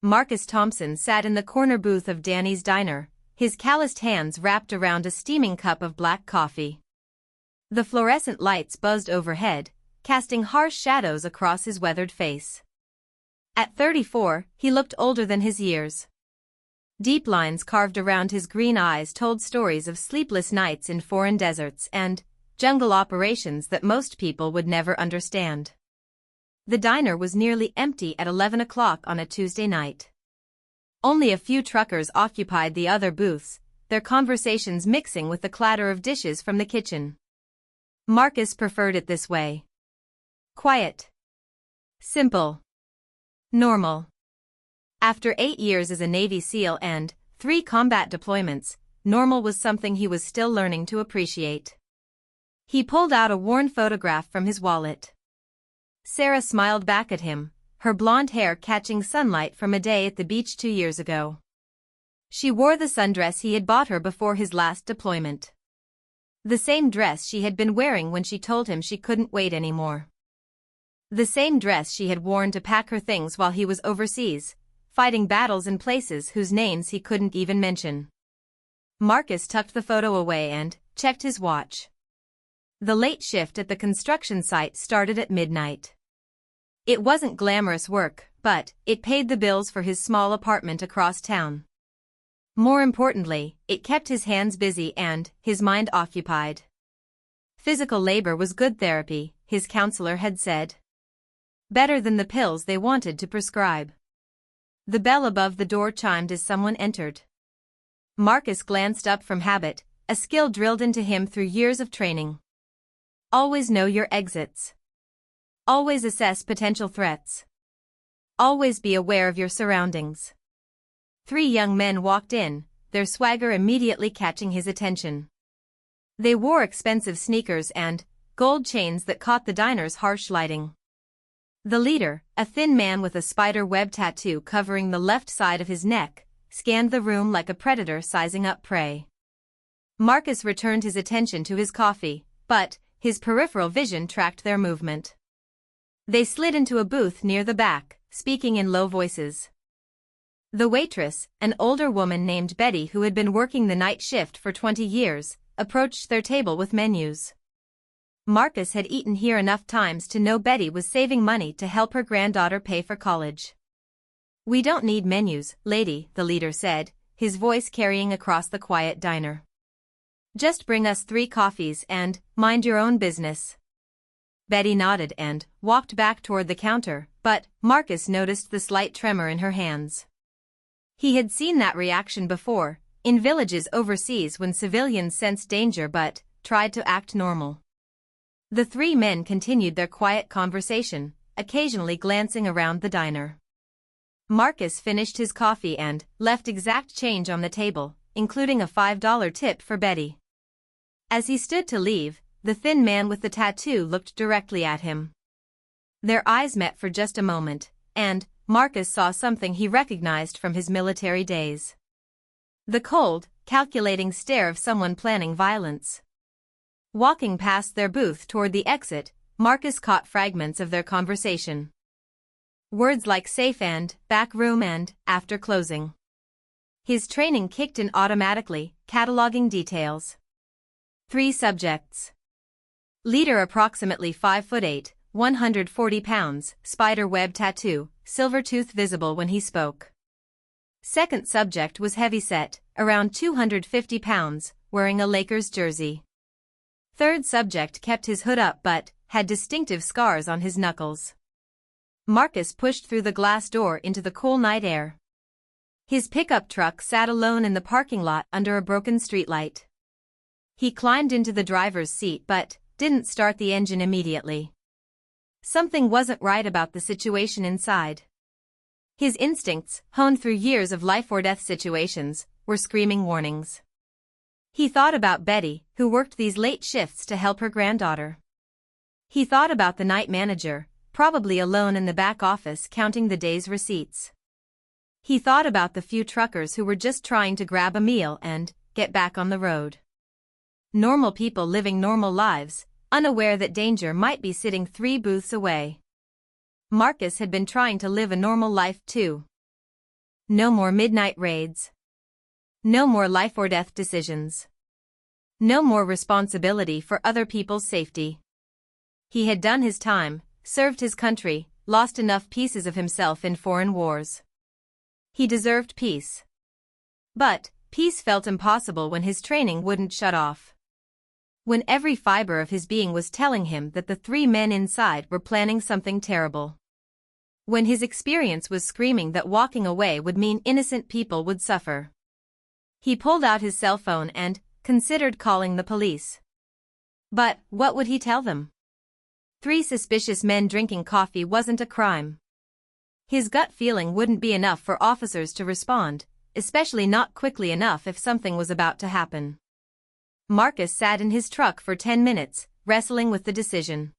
Marcus Thompson sat in the corner booth of Danny's Diner, his calloused hands wrapped around a steaming cup of black coffee. The fluorescent lights buzzed overhead, casting harsh shadows across his weathered face. At 34, he looked older than his years. Deep lines carved around his green eyes told stories of sleepless nights in foreign deserts and jungle operations that most people would never understand. The diner was nearly empty at 11 o'clock on a Tuesday night. Only a few truckers occupied the other booths, their conversations mixing with the clatter of dishes from the kitchen. Marcus preferred it this way. Quiet. Simple. Normal. After 8 years as a Navy SEAL and 3 combat deployments, normal was something he was still learning to appreciate. He pulled out a worn photograph from his wallet. Sarah smiled back at him, her blonde hair catching sunlight from a day at the beach 2 years ago. She wore the sundress he had bought her before his last deployment. The same dress she had been wearing when she told him she couldn't wait anymore. The same dress she had worn to pack her things while he was overseas, fighting battles in places whose names he couldn't even mention. Marcus tucked the photo away and checked his watch. The late shift at the construction site started at midnight. It wasn't glamorous work, but it paid the bills for his small apartment across town. More importantly, it kept his hands busy and his mind occupied. Physical labor was good therapy, his counselor had said. Better than the pills they wanted to prescribe. The bell above the door chimed as someone entered. Marcus glanced up from habit, a skill drilled into him through years of training. Always know your exits. Always assess potential threats. Always be aware of your surroundings. 3 young men walked in, their swagger immediately catching his attention. They wore expensive sneakers and gold chains that caught the diner's harsh lighting. The leader, a thin man with a spider web tattoo covering the left side of his neck, scanned the room like a predator sizing up prey. Marcus returned his attention to his coffee, but his peripheral vision tracked their movement. They slid into a booth near the back, speaking in low voices. The waitress, an older woman named Betty who had been working the night shift for 20 years, approached their table with menus. Marcus had eaten here enough times to know Betty was saving money to help her granddaughter pay for college. "We don't need menus, lady," the leader said, his voice carrying across the quiet diner. "Just bring us 3 coffees and mind your own business." Betty nodded and walked back toward the counter, but Marcus noticed the slight tremor in her hands. He had seen that reaction before, in villages overseas when civilians sensed danger but tried to act normal. The 3 men continued their quiet conversation, occasionally glancing around the diner. Marcus finished his coffee and left exact change on the table, including a $5 tip for Betty. As he stood to leave, the thin man with the tattoo looked directly at him. Their eyes met for just a moment, and Marcus saw something he recognized from his military days. The cold, calculating stare of someone planning violence. Walking past their booth toward the exit, Marcus caught fragments of their conversation. Words like safe and back room and after closing. His training kicked in automatically, cataloging details. 3 subjects. Leader approximately 5'8", 140 pounds, spider web tattoo, silver tooth visible when he spoke. Second subject was heavyset, around 250 pounds, wearing a Lakers jersey. Third subject kept his hood up but had distinctive scars on his knuckles. Marcus pushed through the glass door into the cool night air. His pickup truck sat alone in the parking lot under a broken streetlight. He climbed into the driver's seat but didn't start the engine immediately. Something wasn't right about the situation inside. His instincts, honed through years of life-or-death situations, were screaming warnings. He thought about Betty, who worked these late shifts to help her granddaughter. He thought about the night manager, probably alone in the back office counting the day's receipts. He thought about the few truckers who were just trying to grab a meal and get back on the road. Normal people living normal lives, unaware that danger might be sitting 3 booths away. Marcus had been trying to live a normal life too. No more midnight raids. No more life or death decisions. No more responsibility for other people's safety. He had done his time, served his country, lost enough pieces of himself in foreign wars. He deserved peace. But peace felt impossible when his training wouldn't shut off. When every fiber of his being was telling him that the three men inside were planning something terrible. When his experience was screaming that walking away would mean innocent people would suffer. He pulled out his cell phone and considered calling the police. But what would he tell them? 3 suspicious men drinking coffee wasn't a crime. His gut feeling wouldn't be enough for officers to respond, especially not quickly enough if something was about to happen. Marcus sat in his truck for 10 minutes, wrestling with the decision.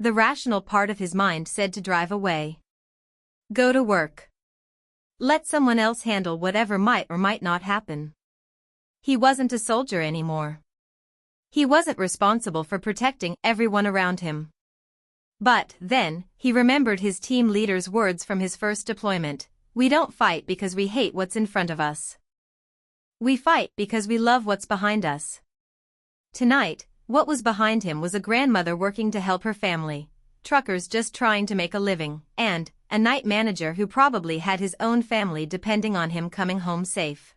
The rational part of his mind said to drive away. Go to work. Let someone else handle whatever might or might not happen. He wasn't a soldier anymore. He wasn't responsible for protecting everyone around him. But then, he remembered his team leader's words from his first deployment: "We don't fight because we hate what's in front of us. We fight because we love what's behind us." Tonight, what was behind him was a grandmother working to help her family, truckers just trying to make a living, and a night manager who probably had his own family depending on him coming home safe.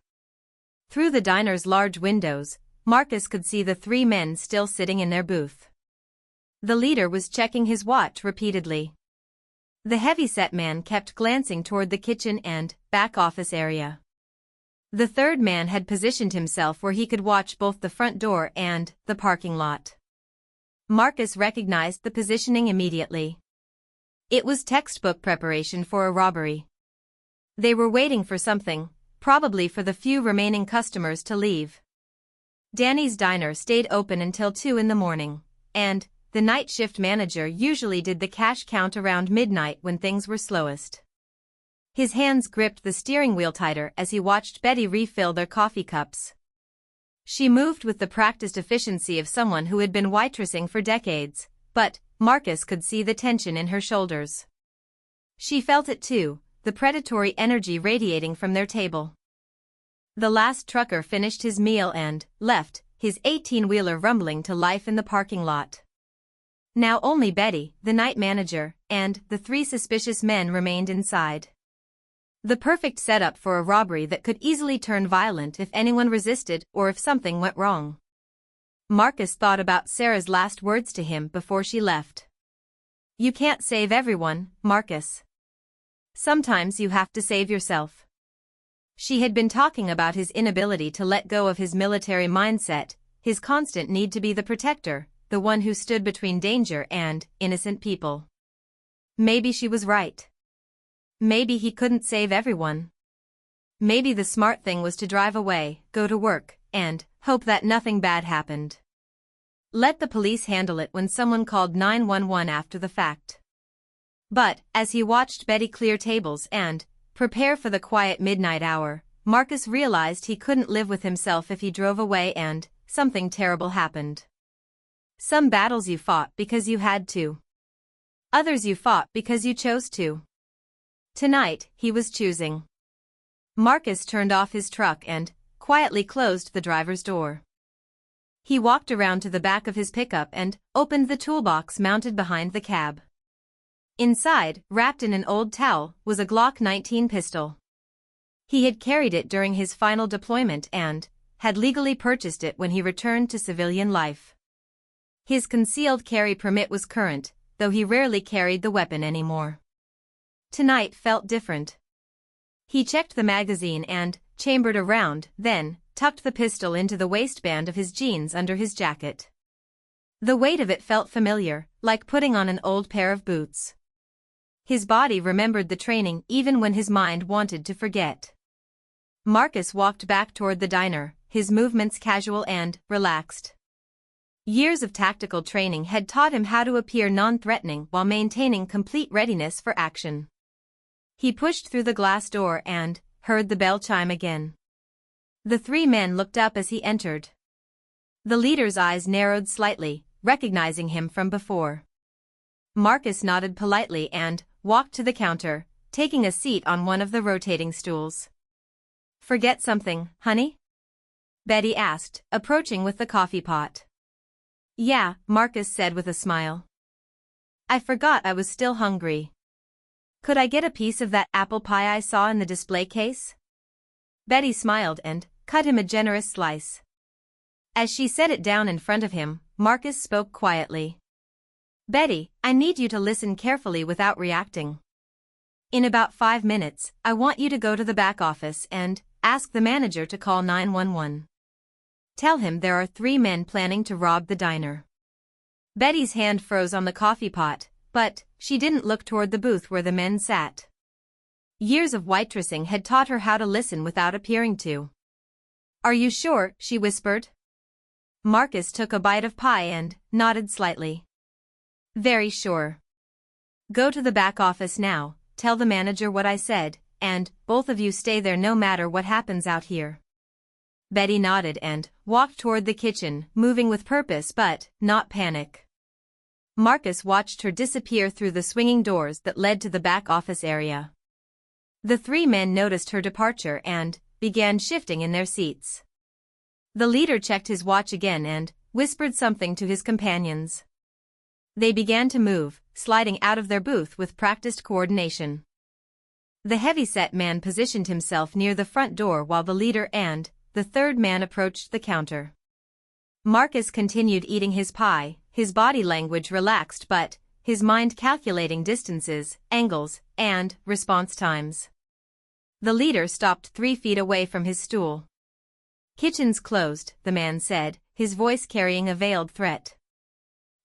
Through the diner's large windows, Marcus could see the 3 men still sitting in their booth. The leader was checking his watch repeatedly. The heavy-set man kept glancing toward the kitchen and back office area. The third man had positioned himself where he could watch both the front door and the parking lot. Marcus recognized the positioning immediately. It was textbook preparation for a robbery. They were waiting for something, probably for the few remaining customers to leave. Danny's diner stayed open until 2 in the morning, and the night shift manager usually did the cash count around midnight when things were slowest. His hands gripped the steering wheel tighter as he watched Betty refill their coffee cups. She moved with the practiced efficiency of someone who had been waitressing for decades, but Marcus could see the tension in her shoulders. She felt it too, the predatory energy radiating from their table. The last trucker finished his meal and left, his 18-wheeler rumbling to life in the parking lot. Now only Betty, the night manager, and the 3 suspicious men remained inside. The perfect setup for a robbery that could easily turn violent if anyone resisted or if something went wrong. Marcus thought about Sarah's last words to him before she left. "You can't save everyone, Marcus. Sometimes you have to save yourself." She had been talking about his inability to let go of his military mindset, his constant need to be the protector, the one who stood between danger and innocent people. Maybe she was right. Maybe he couldn't save everyone. Maybe the smart thing was to drive away, go to work, and hope that nothing bad happened. Let the police handle it when someone called 911 after the fact. But, as he watched Betty clear tables and prepare for the quiet midnight hour, Marcus realized he couldn't live with himself if he drove away and something terrible happened. Some battles you fought because you had to. Others you fought because you chose to. Tonight, he was choosing. Marcus turned off his truck and quietly closed the driver's door. He walked around to the back of his pickup and opened the toolbox mounted behind the cab. Inside, wrapped in an old towel, was a Glock 19 pistol. He had carried it during his final deployment and had legally purchased it when he returned to civilian life. His concealed carry permit was current, though he rarely carried the weapon anymore. Tonight felt different. He checked the magazine and chambered a round, then tucked the pistol into the waistband of his jeans under his jacket. The weight of it felt familiar, like putting on an old pair of boots. His body remembered the training even when his mind wanted to forget. Marcus walked back toward the diner, his movements casual and relaxed. Years of tactical training had taught him how to appear non-threatening while maintaining complete readiness for action. He pushed through the glass door and heard the bell chime again. The 3 men looked up as he entered. The leader's eyes narrowed slightly, recognizing him from before. Marcus nodded politely and walked to the counter, taking a seat on one of the rotating stools. "Forget something, honey?" Betty asked, approaching with the coffee pot. "Yeah," Marcus said with a smile. "I forgot I was still hungry. Could I get a piece of that apple pie I saw in the display case?" Betty smiled and cut him a generous slice. As she set it down in front of him, Marcus spoke quietly. "Betty, I need you to listen carefully without reacting. In about 5 minutes, I want you to go to the back office and ask the manager to call 911. Tell him there are 3 men planning to rob the diner." Betty's hand froze on the coffee pot, but she didn't look toward the booth where the men sat. Years of waitressing had taught her how to listen without appearing to. "Are you sure?" she whispered. Marcus took a bite of pie and nodded slightly. "Very sure. Go to the back office now, tell the manager what I said, and both of you stay there no matter what happens out here." Betty nodded and walked toward the kitchen, moving with purpose but not panic. Marcus watched her disappear through the swinging doors that led to the back office area. The 3 men noticed her departure and began shifting in their seats. The leader checked his watch again and whispered something to his companions. They began to move, sliding out of their booth with practiced coordination. The heavy-set man positioned himself near the front door while the leader and the 3rd man approached the counter. Marcus continued eating his pie, his body language relaxed but his mind calculating distances, angles, and response times. The leader stopped 3 feet away from his stool. "Kitchen's closed," the man said, his voice carrying a veiled threat.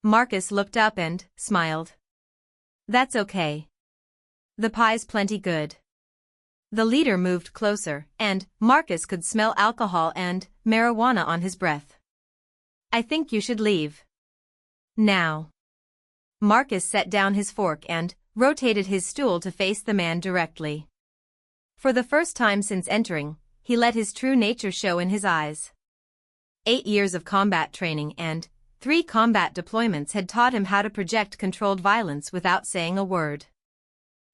Marcus looked up and smiled. "That's okay. The pie's plenty good." The leader moved closer, and Marcus could smell alcohol and marijuana on his breath. "I think you should leave now." Marcus set down his fork and rotated his stool to face the man directly. For the first time since entering, he let his true nature show in his eyes. 8 years of combat training and 3 combat deployments had taught him how to project controlled violence without saying a word.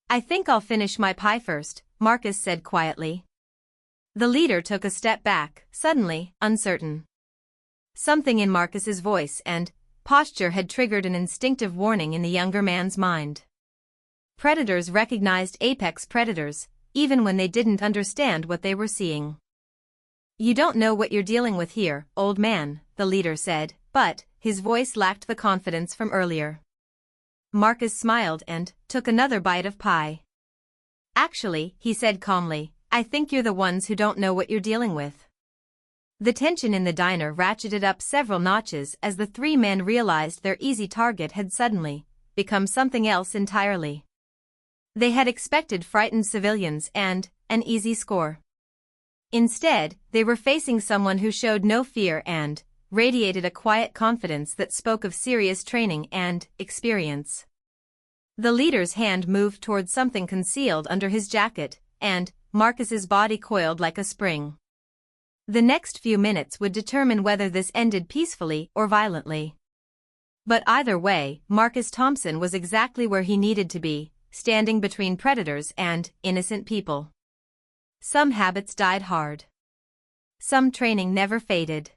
"I think I'll finish my pie first," Marcus said quietly. The leader took a step back, suddenly uncertain. Something in Marcus's voice and posture had triggered an instinctive warning in the younger man's mind. Predators recognized apex predators, even when they didn't understand what they were seeing. "You don't know what you're dealing with here, old man," the leader said, but his voice lacked the confidence from earlier. Marcus smiled and took another bite of pie. "Actually," he said calmly, "I think you're the ones who don't know what you're dealing with." The tension in the diner ratcheted up several notches as the 3 men realized their easy target had suddenly become something else entirely. They had expected frightened civilians and an easy score. Instead, they were facing someone who showed no fear and radiated a quiet confidence that spoke of serious training and experience. The leader's hand moved towards something concealed under his jacket, and Marcus's body coiled like a spring. The next few minutes would determine whether this ended peacefully or violently. But either way, Marcus Thompson was exactly where he needed to be, standing between predators and innocent people. Some habits died hard. Some training never faded.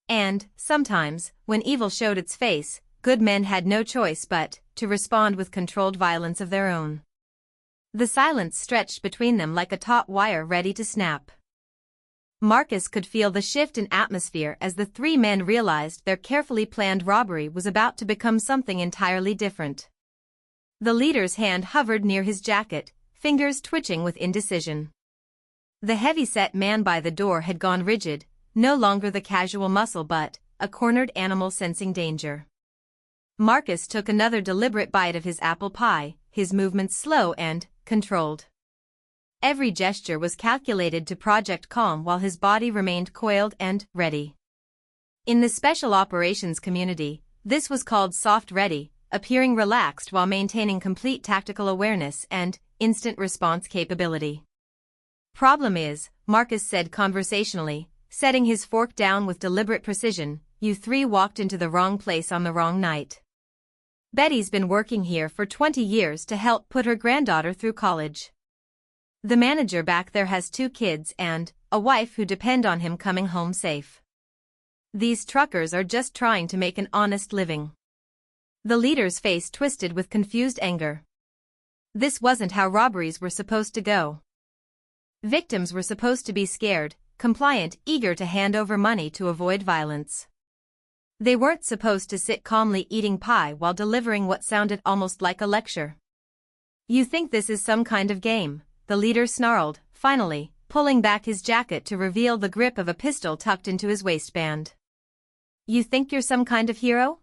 And, sometimes, when evil showed its face, good men had no choice but to respond with controlled violence of their own. The silence stretched between them like a taut wire ready to snap. Marcus could feel the shift in atmosphere as the 3 men realized their carefully planned robbery was about to become something entirely different. The leader's hand hovered near his jacket, fingers twitching with indecision. The heavy-set man by the door had gone rigid, no longer the casual muscle but a cornered animal sensing danger. Marcus took another deliberate bite of his apple pie, his movements slow and controlled. Every gesture was calculated to project calm while his body remained coiled and ready. In the special operations community, this was called soft ready, appearing relaxed while maintaining complete tactical awareness and instant response capability. "Problem is," Marcus said conversationally, setting his fork down with deliberate precision, "you 3 walked into the wrong place on the wrong night. Betty's been working here for 20 years to help put her granddaughter through college. The manager back there has 2 kids and a wife who depend on him coming home safe. These truckers are just trying to make an honest living. The leader's face twisted with confused anger. This wasn't how robberies were supposed to go. Victims were supposed to be scared, compliant, eager to hand over money to avoid violence. They weren't supposed to sit calmly eating pie while delivering what sounded almost like a lecture. "You think this is some kind of game?" the leader snarled, finally, pulling back his jacket to reveal the grip of a pistol tucked into his waistband. "You think you're some kind of hero?"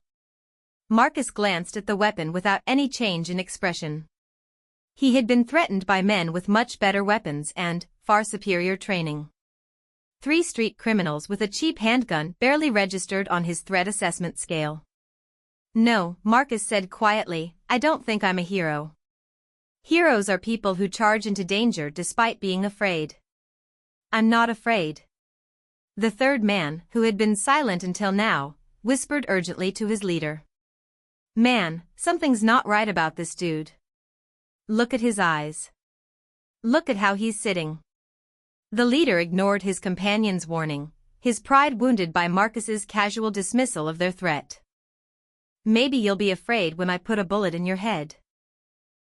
Marcus glanced at the weapon without any change in expression. He had been threatened by men with much better weapons and far superior training. 3 street criminals with a cheap handgun barely registered on his threat assessment scale. "No," Marcus said quietly, "I don't think I'm a hero. Heroes are people who charge into danger despite being afraid. I'm not afraid." The third man, who had been silent until now, whispered urgently to his leader. "Man, something's not right about this dude. Look at his eyes. Look at how he's sitting." The leader ignored his companion's warning, his pride wounded by Marcus's casual dismissal of their threat. "Maybe you'll be afraid when I put a bullet in your head."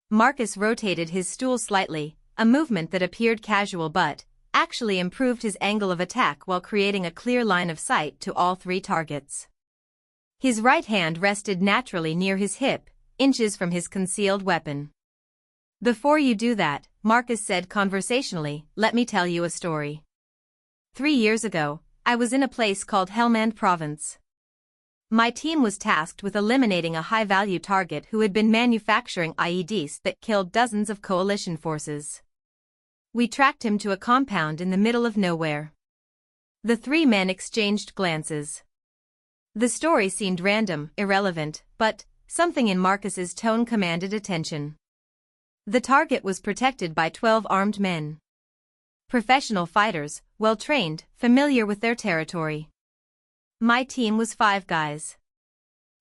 Marcus rotated his stool slightly, a movement that appeared casual but actually improved his angle of attack while creating a clear line of sight to all 3 targets. His right hand rested naturally near his hip, inches from his concealed weapon. "Before you do that," Marcus said conversationally, "let me tell you a story. 3 years ago, I was in a place called Helmand Province. My team was tasked with eliminating a high-value target who had been manufacturing IEDs that killed dozens of coalition forces. We tracked him to a compound in the middle of nowhere." The 3 men exchanged glances. The story seemed random, irrelevant, but something in Marcus's tone commanded attention. The target was protected by 12 armed men. Professional fighters, well-trained, familiar with their territory. My team was 5 guys.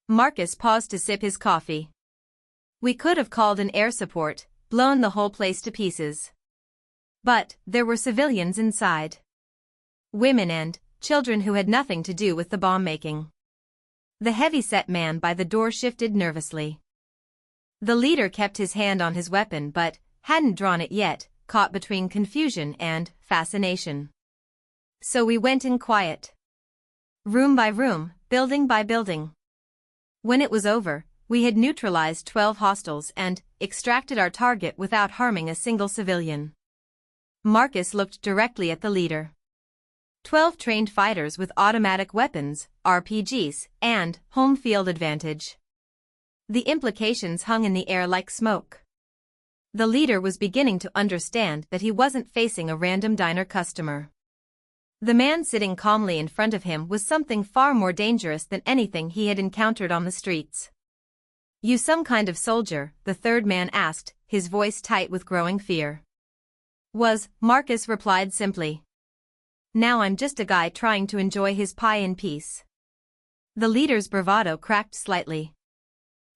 Marcus paused to sip his coffee. We could have called in air support, blown the whole place to pieces. But there were civilians inside. Women and children who had nothing to do with the bomb-making. The heavy-set man by the door shifted nervously. The leader kept his hand on his weapon but hadn't drawn it yet, caught between confusion and fascination. "So we went in quiet. Room by room, building by building. When it was over, we had neutralized 12 hostiles and extracted our target without harming a single civilian." Marcus looked directly at the leader. 12 trained fighters with automatic weapons, RPGs, and home field advantage. The implications hung in the air like smoke. The leader was beginning to understand that he wasn't facing a random diner customer. The man sitting calmly in front of him was something far more dangerous than anything he had encountered on the streets. "You some kind of soldier?" the third man asked, his voice tight with growing fear. Marcus replied simply. "Now I'm just a guy trying to enjoy his pie in peace." The leader's bravado cracked slightly.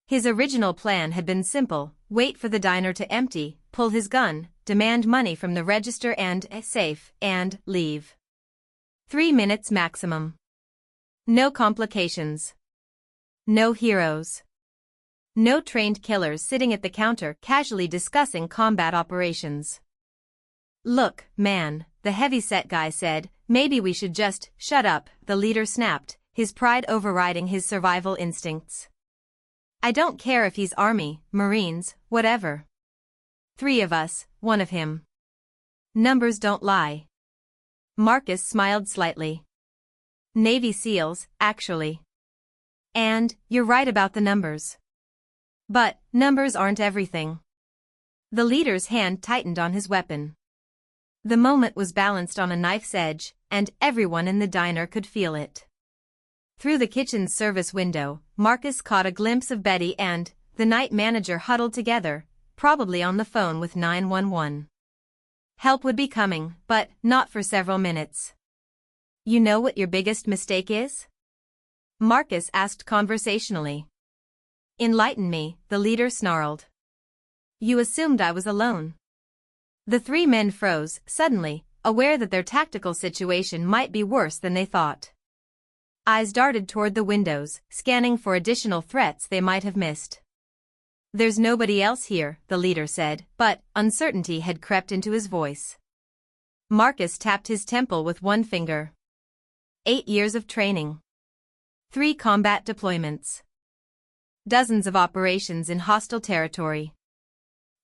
His original plan had been simple: wait for the diner to empty, pull his gun, demand money from the register and safe, and leave. 3 minutes maximum. No complications. No heroes. No trained killers sitting at the counter casually discussing combat operations. "Look, man," the heavy-set guy said, "maybe we should just shut up," the leader snapped, his pride overriding his survival instincts. "I don't care if he's Army, Marines, whatever. 3 of us, 1 of him. Numbers don't lie." Marcus smiled slightly. "Navy SEALs, actually. And you're right about the numbers. But numbers aren't everything." The leader's hand tightened on his weapon. The moment was balanced on a knife's edge, and everyone in the diner could feel it. Through the kitchen's service window, Marcus caught a glimpse of Betty and the night manager huddled together, probably on the phone with 911. Help would be coming, but not for several minutes. "You know what your biggest mistake is?" Marcus asked conversationally. Enlighten me, the leader snarled. You assumed I was alone. The three men froze, suddenly, aware that their tactical situation might be worse than they thought. Eyes darted toward the windows, scanning for additional threats they might have missed. There's nobody else here, the leader said, but uncertainty had crept into his voice. Marcus tapped his temple with one finger. 8 years of training. 3 combat deployments. Dozens of operations in hostile territory.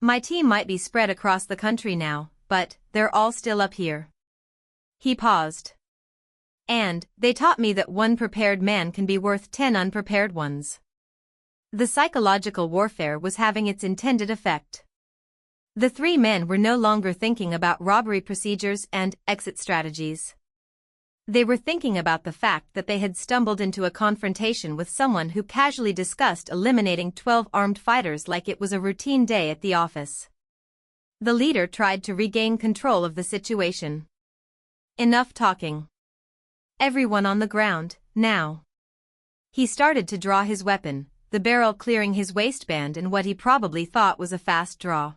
My team might be spread across the country now, but they're all still up here. He paused. And they taught me that 1 prepared man can be worth 10 unprepared ones. The psychological warfare was having its intended effect. The 3 men were no longer thinking about robbery procedures and exit strategies. They were thinking about the fact that they had stumbled into a confrontation with someone who casually discussed eliminating 12 armed fighters like it was a routine day at the office. The leader tried to regain control of the situation. Enough talking. Everyone on the ground, now. He started to draw his weapon, the barrel clearing his waistband in what he probably thought was a fast draw.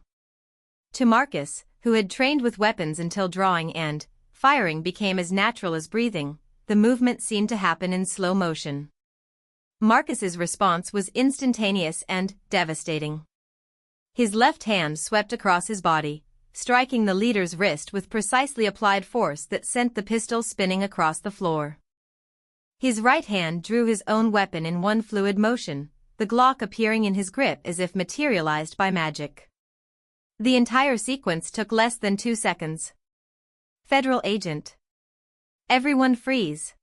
To Marcus, who had trained with weapons until drawing and firing became as natural as breathing, the movement seemed to happen in slow motion. Marcus's response was instantaneous and devastating. His left hand swept across his body, striking the leader's wrist with precisely applied force that sent the pistol spinning across the floor. His right hand drew his own weapon in one fluid motion, the Glock appearing in his grip as if materialized by magic. The entire sequence took less than 2 seconds. Federal agent. Everyone freeze.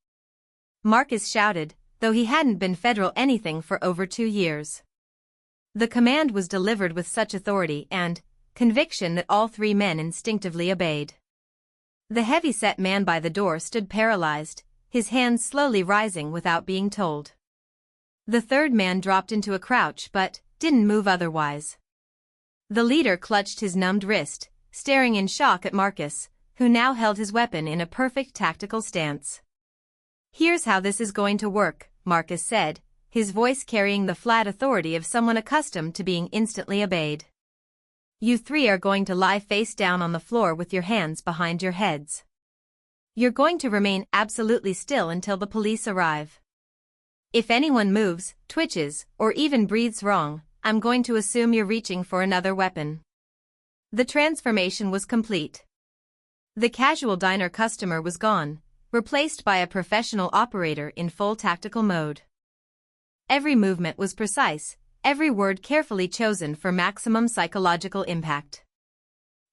Marcus shouted, though he hadn't been federal anything for over 2 years. The command was delivered with such authority and conviction that all 3 men instinctively obeyed. The heavy-set man by the door stood paralyzed, his hands slowly rising without being told. The third man dropped into a crouch but didn't move otherwise. The leader clutched his numbed wrist, staring in shock at Marcus, who now held his weapon in a perfect tactical stance. Here's how this is going to work, Marcus said, his voice carrying the flat authority of someone accustomed to being instantly obeyed. You 3 are going to lie face down on the floor with your hands behind your heads. You're going to remain absolutely still until the police arrive. If anyone moves, twitches, or even breathes wrong, I'm going to assume you're reaching for another weapon. The transformation was complete. The casual diner customer was gone, replaced by a professional operator in full tactical mode. Every movement was precise, every word carefully chosen for maximum psychological impact.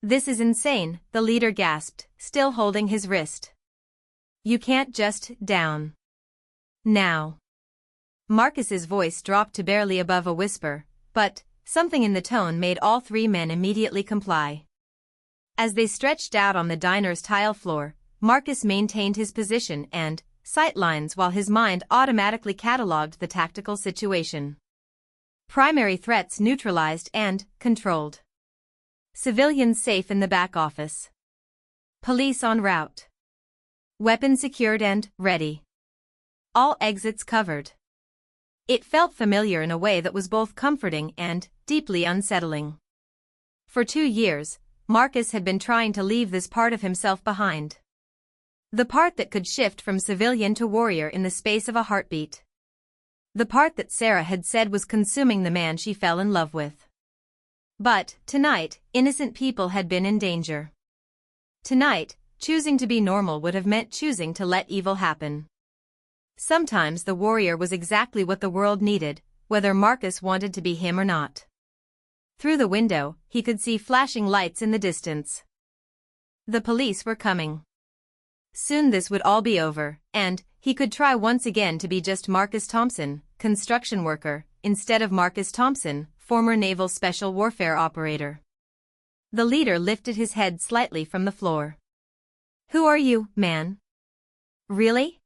This is insane, the leader gasped, still holding his wrist. You can't just down. Now. Marcus's voice dropped to barely above a whisper, but something in the tone made all 3 men immediately comply. As they stretched out on the diner's tile floor, Marcus maintained his position and sight lines while his mind automatically catalogued the tactical situation. Primary threats neutralized and controlled. Civilians safe in the back office. Police en route. Weapons secured and ready. All exits covered. It felt familiar in a way that was both comforting and deeply unsettling. For 2 years, Marcus had been trying to leave this part of himself behind. The part that could shift from civilian to warrior in the space of a heartbeat. The part that Sarah had said was consuming the man she fell in love with. But, tonight, innocent people had been in danger. Tonight, choosing to be normal would have meant choosing to let evil happen. Sometimes the warrior was exactly what the world needed, whether Marcus wanted to be him or not. Through the window, he could see flashing lights in the distance. The police were coming. Soon this would all be over, and he could try once again to be just Marcus Thompson, construction worker, instead of Marcus Thompson, former naval special warfare operator. The leader lifted his head slightly from the floor. Who are you, man? Really?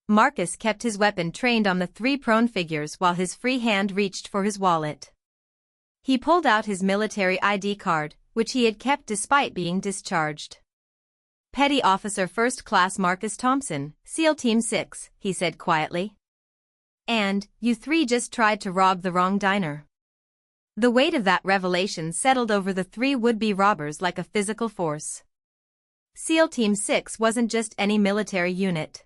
Marcus kept his weapon trained on the 3 prone figures while his free hand reached for his wallet. He pulled out his military ID card, which he had kept despite being discharged. Petty Officer First Class Marcus Thompson, SEAL Team 6, he said quietly. And, you three just tried to rob the wrong diner. The weight of that revelation settled over the three would-be robbers like a physical force. SEAL Team 6 wasn't just any military unit.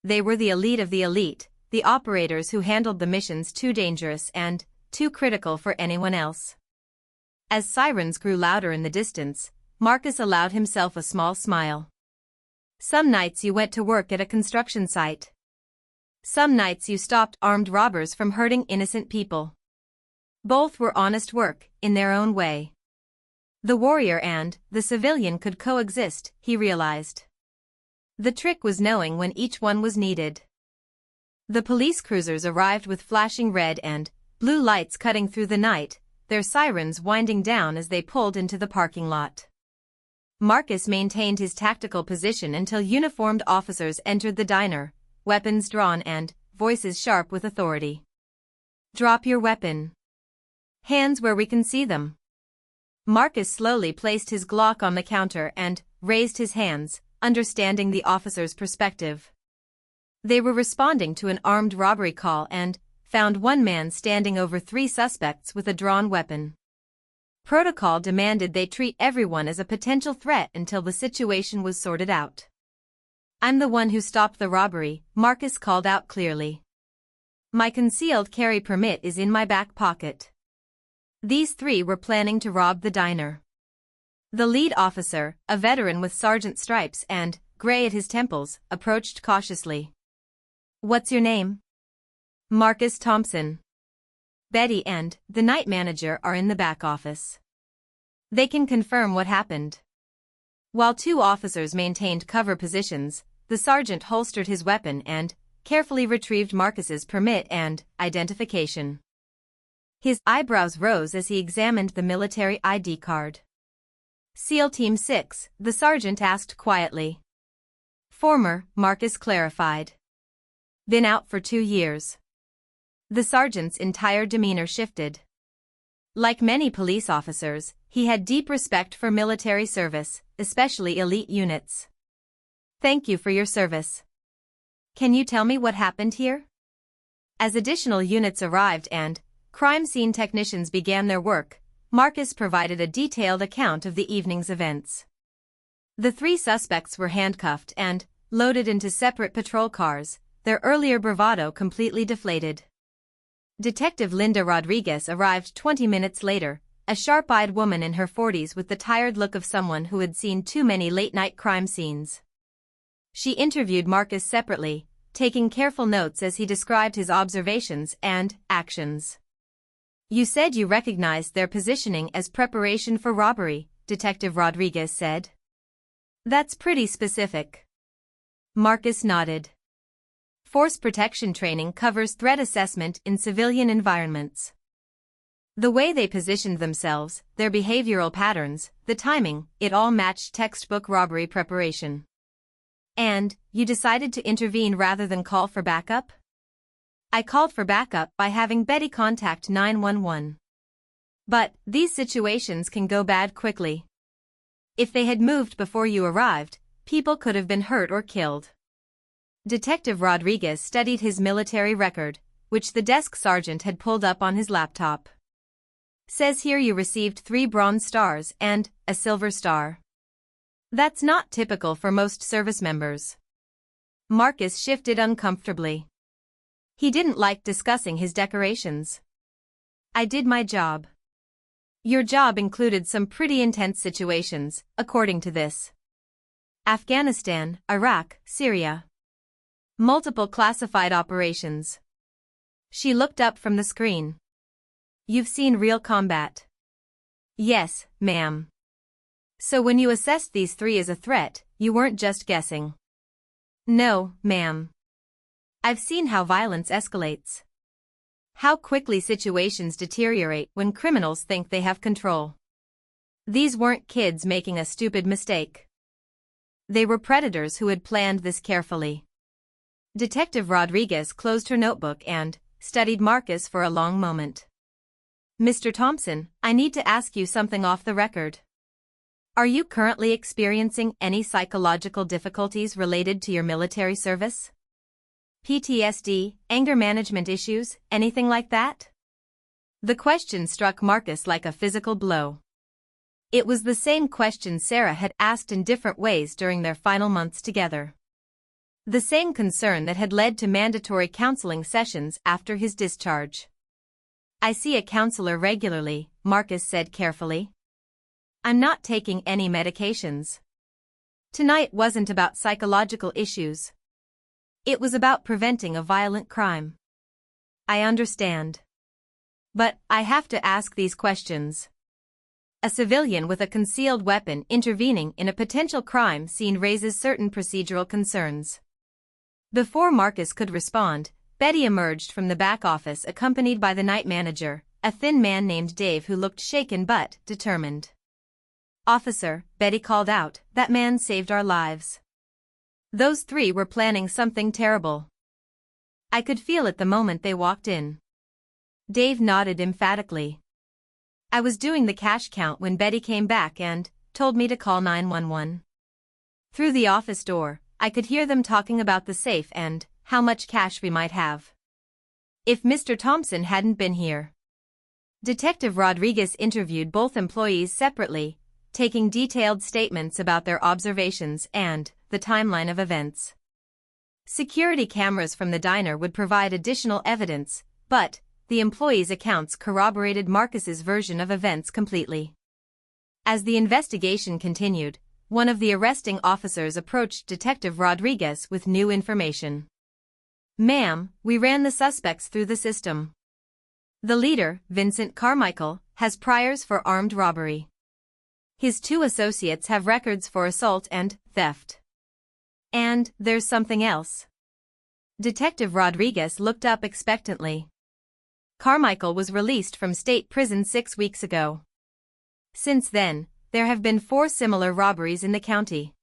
They were the elite of the elite, the operators who handled the missions too dangerous and too critical for anyone else. As sirens grew louder in the distance, Marcus allowed himself a small smile. Some nights you went to work at a construction site. Some nights you stopped armed robbers from hurting innocent people. Both were honest work, in their own way. The warrior and the civilian could coexist, he realized. The trick was knowing when each one was needed. The police cruisers arrived with flashing red and blue lights cutting through the night, their sirens winding down as they pulled into the parking lot. Marcus maintained his tactical position until uniformed officers entered the diner, weapons drawn and voices sharp with authority. "Drop your weapon. Hands where we can see them." Marcus slowly placed his Glock on the counter and raised his hands, understanding the officer's perspective. They were responding to an armed robbery call and found one man standing over three suspects with a drawn weapon. Protocol demanded they treat everyone as a potential threat until the situation was sorted out. "I'm the one who stopped the robbery," Marcus called out clearly. "My concealed carry permit is in my back pocket." These three were planning to rob the diner. The lead officer, a veteran with sergeant stripes and gray at his temples, approached cautiously. "What's your name?" "Marcus Thompson. Betty and the night manager are in the back office. They can confirm what happened." While two officers maintained cover positions, the sergeant holstered his weapon and carefully retrieved Marcus's permit and identification. His eyebrows rose as he examined the military ID card. "SEAL Team 6, the sergeant asked quietly. "Former," Marcus clarified. "Been out for 2 years. The sergeant's entire demeanor shifted. Like many police officers, he had deep respect for military service, especially elite units. "Thank you for your service. Can you tell me what happened here?" As additional units arrived and crime scene technicians began their work, Marcus provided a detailed account of the evening's events. The three suspects were handcuffed and loaded into separate patrol cars, their earlier bravado completely deflated. Detective Linda Rodriguez arrived 20 minutes later, a sharp-eyed woman in her 40s with the tired look of someone who had seen too many late-night crime scenes. She interviewed Marcus separately, taking careful notes as he described his observations and actions. "You said you recognized their positioning as preparation for robbery," Detective Rodriguez said. "That's pretty specific." Marcus nodded. Force protection training covers threat assessment in civilian environments. The way they positioned themselves, their behavioral patterns, the timing, it all matched textbook robbery preparation. "And, you decided to intervene rather than call for backup?" "I called for backup by having Betty contact 911. But, these situations can go bad quickly. If they had moved before you arrived, people could have been hurt or killed." Detective Rodriguez studied his military record, which the desk sergeant had pulled up on his laptop. "Says here you received 3 Bronze Stars and a Silver Star. That's not typical for most service members." Marcus shifted uncomfortably. He didn't like discussing his decorations. "I did my job." "Your job included some pretty intense situations, according to this. Afghanistan, Iraq, Syria. Multiple classified operations." She looked up from the screen. "You've seen real combat?" "Yes, ma'am." "So when you assessed these 3 as a threat, you weren't just guessing?" "No, ma'am. I've seen how violence escalates. How quickly situations deteriorate when criminals think they have control. These weren't kids making a stupid mistake. They were predators who had planned this carefully." Detective Rodriguez closed her notebook and studied Marcus for a long moment. "Mr. Thompson, I need to ask you something off the record. Are you currently experiencing any psychological difficulties related to your military service?" PTSD, anger management issues, anything like that? The question struck Marcus like a physical blow. It was the same question Sarah had asked in different ways during their final months together. The same concern that had led to mandatory counseling sessions after his discharge. I see a counselor regularly, Marcus said carefully. I'm not taking any medications. Tonight wasn't about psychological issues. It was about preventing a violent crime. I understand. But I have to ask these questions. A civilian with a concealed weapon intervening in a potential crime scene raises certain procedural concerns. Before Marcus could respond, Betty emerged from the back office accompanied by the night manager, a thin man named Dave who looked shaken but determined. "Officer," Betty called out, "that man saved our lives. Those three were planning something terrible. I could feel it the moment they walked in." Dave nodded emphatically. "I was doing the cash count when Betty came back and told me to call 911. Through the office door, I could hear them talking about the safe and how much cash we might have. If Mr. Thompson hadn't been here." Detective Rodriguez interviewed both employees separately, taking detailed statements about their observations and the timeline of events. Security cameras from the diner would provide additional evidence, but the employees' accounts corroborated Marcus's version of events completely. As the investigation continued, one of the arresting officers approached Detective Rodriguez with new information. "Ma'am, we ran the suspects through the system. The leader, Vincent Carmichael, has priors for armed robbery. His two associates have records for assault and theft. And there's something else." Detective Rodriguez looked up expectantly. "Carmichael was released from state prison 6 weeks ago. Since then, there have been 4 similar robberies in the county.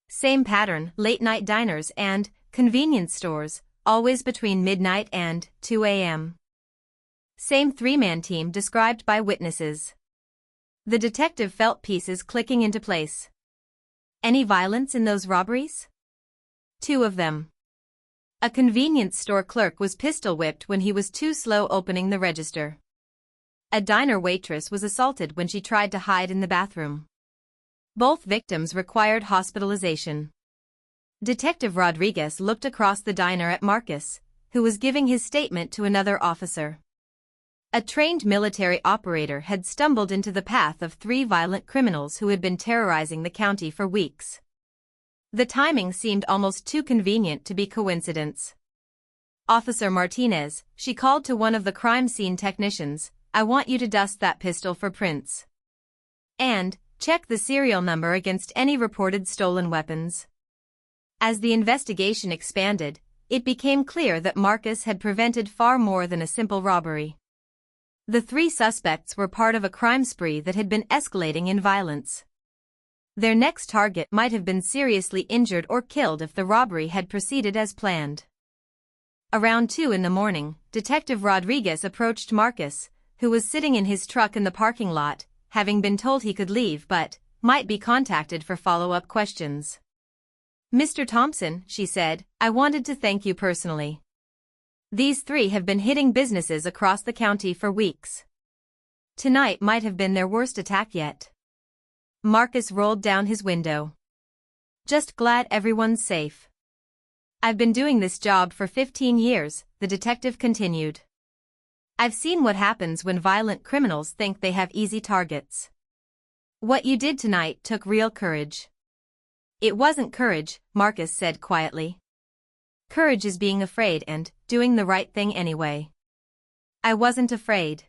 Same pattern, late-night diners and convenience stores, always between midnight and 2 a.m. Same 3-man team described by witnesses." The detective felt pieces clicking into place. "Any violence in those robberies?" "2 of them. A convenience store clerk was pistol-whipped when he was too slow opening the register. A diner waitress was assaulted when she tried to hide in the bathroom. Both victims required hospitalization." Detective Rodriguez looked across the diner at Marcus, who was giving his statement to another officer. A trained military operator had stumbled into the path of 3 violent criminals who had been terrorizing the county for weeks. The timing seemed almost too convenient to be coincidence. "Officer Martinez," she called to one of the crime scene technicians, "I want you to dust that pistol for prints. And check the serial number against any reported stolen weapons." As the investigation expanded, it became clear that Marcus had prevented far more than a simple robbery. The 3 suspects were part of a crime spree that had been escalating in violence. Their next target might have been seriously injured or killed if the robbery had proceeded as planned. Around 2 in the morning, Detective Rodriguez approached Marcus, who was sitting in his truck in the parking lot, having been told he could leave but might be contacted for follow-up questions. "Mr. Thompson," she said, "I wanted to thank you personally. These 3 have been hitting businesses across the county for weeks. Tonight might have been their worst attack yet." Marcus rolled down his window. "Just glad everyone's safe. I've been doing this job for 15 years, the detective continued. I've seen what happens when violent criminals think they have easy targets. What you did tonight took real courage." "It wasn't courage," Marcus said quietly. "Courage is being afraid and doing the right thing anyway. I wasn't afraid."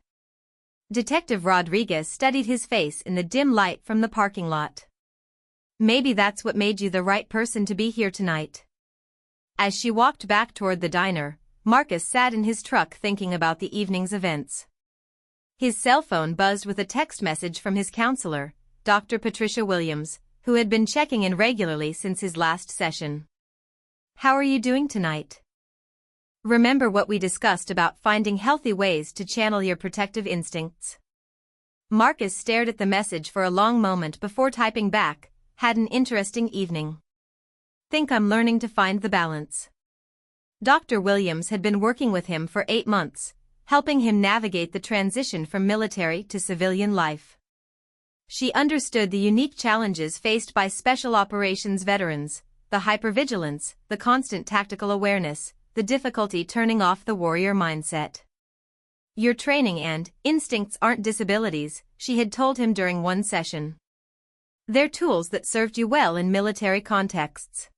Detective Rodriguez studied his face in the dim light from the parking lot. "Maybe that's what made you the right person to be here tonight." As she walked back toward the diner, Marcus sat in his truck thinking about the evening's events. His cell phone buzzed with a text message from his counselor, Dr. Patricia Williams, who had been checking in regularly since his last session. "How are you doing tonight? Remember what we discussed about finding healthy ways to channel your protective instincts?" Marcus stared at the message for a long moment before typing back, "Had an interesting evening. Think I'm learning to find the balance." Dr. Williams had been working with him for 8 months, helping him navigate the transition from military to civilian life. She understood the unique challenges faced by special operations veterans, the hypervigilance, the constant tactical awareness, the difficulty turning off the warrior mindset. "Your training and instincts aren't disabilities," she had told him during one session. "They're tools that served you well in military contexts.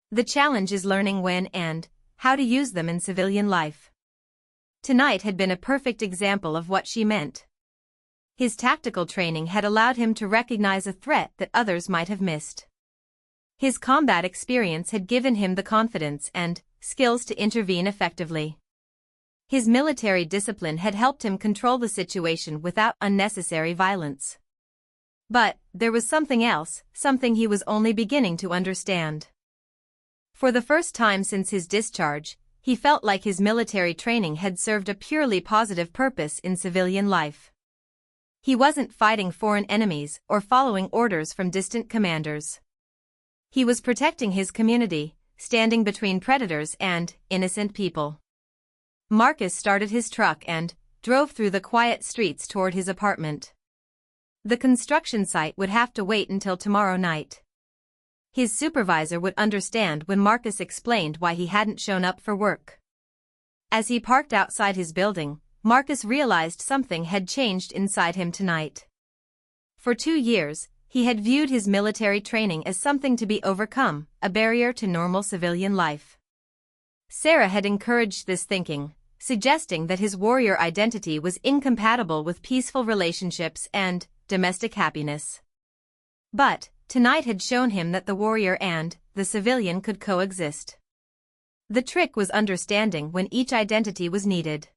The challenge is learning when and how to use them in civilian life." Tonight had been a perfect example of what she meant. His tactical training had allowed him to recognize a threat that others might have missed. His combat experience had given him the confidence and skills to intervene effectively. His military discipline had helped him control the situation without unnecessary violence. But there was something else, something he was only beginning to understand. For the first time since his discharge, he felt like his military training had served a purely positive purpose in civilian life. He wasn't fighting foreign enemies or following orders from distant commanders. He was protecting his community, standing between predators and innocent people. Marcus started his truck and drove through the quiet streets toward his apartment. The construction site would have to wait until tomorrow night. His supervisor would understand when Marcus explained why he hadn't shown up for work. As he parked outside his building, Marcus realized something had changed inside him tonight. For 2 years, he had viewed his military training as something to be overcome, a barrier to normal civilian life. Sarah had encouraged this thinking, suggesting that his warrior identity was incompatible with peaceful relationships and domestic happiness. But tonight had shown him that the warrior and the civilian could coexist. The trick was understanding when each identity was needed.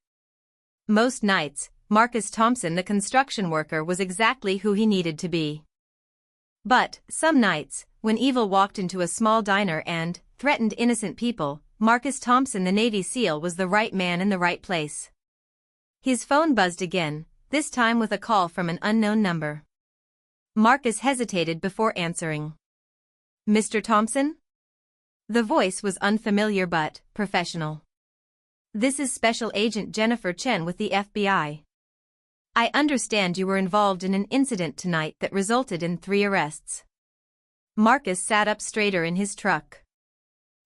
Most nights, Marcus Thompson, the construction worker, was exactly who he needed to be. But some nights, when evil walked into a small diner and threatened innocent people, Marcus Thompson, the Navy SEAL, was the right man in the right place. His phone buzzed again, this time with a call from an unknown number. Marcus hesitated before answering. "Mr. Thompson?" The voice was unfamiliar but professional. "This is Special Agent Jennifer Chen with the FBI. I understand you were involved in an incident tonight that resulted in 3 arrests." Marcus sat up straighter in his truck.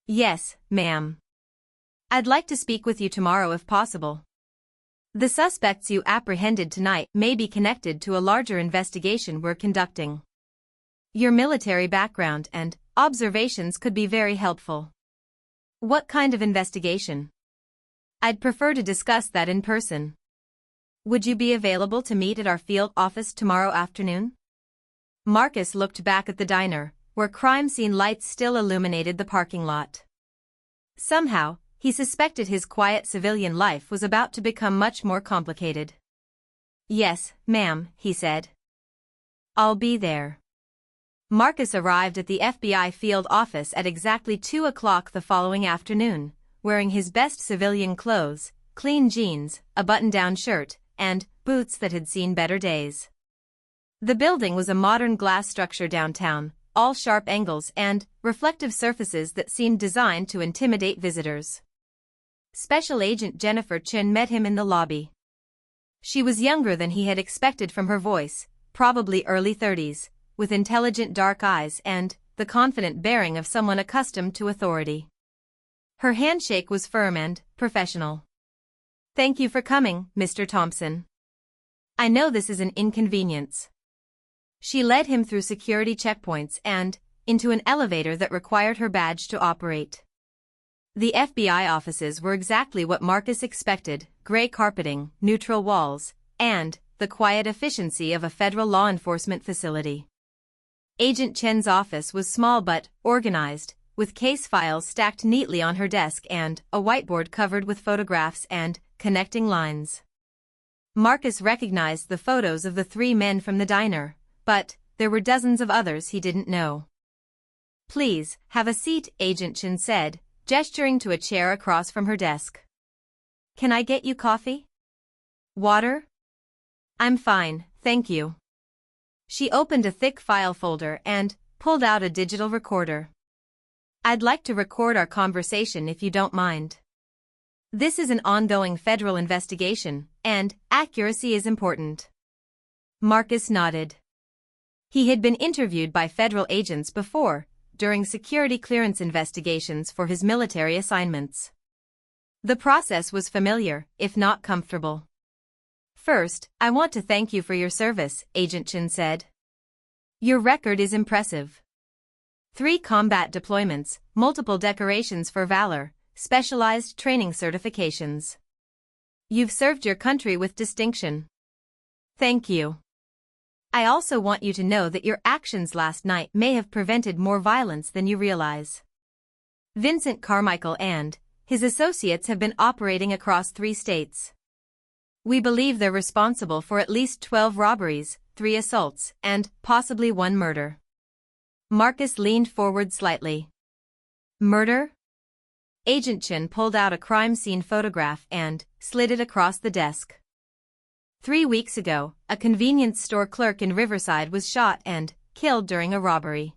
"Yes, ma'am. I'd like to speak with you tomorrow if possible. The suspects you apprehended tonight may be connected to a larger investigation we're conducting. Your military background and observations could be very helpful." "What kind of investigation?" "I'd prefer to discuss that in person. Would you be available to meet at our field office tomorrow afternoon?" Marcus looked back at the diner, where crime scene lights still illuminated the parking lot. Somehow, he suspected his quiet civilian life was about to become much more complicated. "Yes, ma'am," he said. "I'll be there." Marcus arrived at the FBI field office at exactly 2 o'clock the following afternoon, wearing his best civilian clothes, clean jeans, a button-down shirt, and boots that had seen better days. The building was a modern glass structure downtown, all sharp angles and reflective surfaces that seemed designed to intimidate visitors. Special Agent Jennifer Chen met him in the lobby. She was younger than he had expected from her voice, probably early 30s, with intelligent dark eyes and the confident bearing of someone accustomed to authority. Her handshake was firm and professional. "Thank you for coming, Mr. Thompson. I know this is an inconvenience." She led him through security checkpoints and into an elevator that required her badge to operate. The FBI offices were exactly what Marcus expected: gray carpeting, neutral walls, and the quiet efficiency of a federal law enforcement facility. Agent Chen's office was small but organized, with case files stacked neatly on her desk and a whiteboard covered with photographs and connecting lines. Marcus recognized the photos of the 3 men from the diner, but there were dozens of others he didn't know. "Please, have a seat," Agent Chen said, gesturing to a chair across from her desk. "Can I get you coffee? Water?" "I'm fine, thank you." She opened a thick file folder and pulled out a digital recorder. I'd like to record our conversation if you don't mind. This is an ongoing federal investigation, and accuracy is important. Marcus nodded. He had been interviewed by federal agents before, during security clearance investigations for his military assignments. The process was familiar, if not comfortable. First, I want to thank you for your service, Agent Chen said. Your record is impressive. 3 combat deployments, multiple decorations for valor, specialized training certifications. You've served your country with distinction. Thank you. I also want you to know that your actions last night may have prevented more violence than you realize. Vincent Carmichael and his associates have been operating across 3 states. We believe they're responsible for at least 12 robberies, 3 assaults, and possibly 1 murder. Marcus leaned forward slightly. Murder? Agent Chen pulled out a crime scene photograph and slid it across the desk. 3 weeks ago, a convenience store clerk in Riverside was shot and killed during a robbery.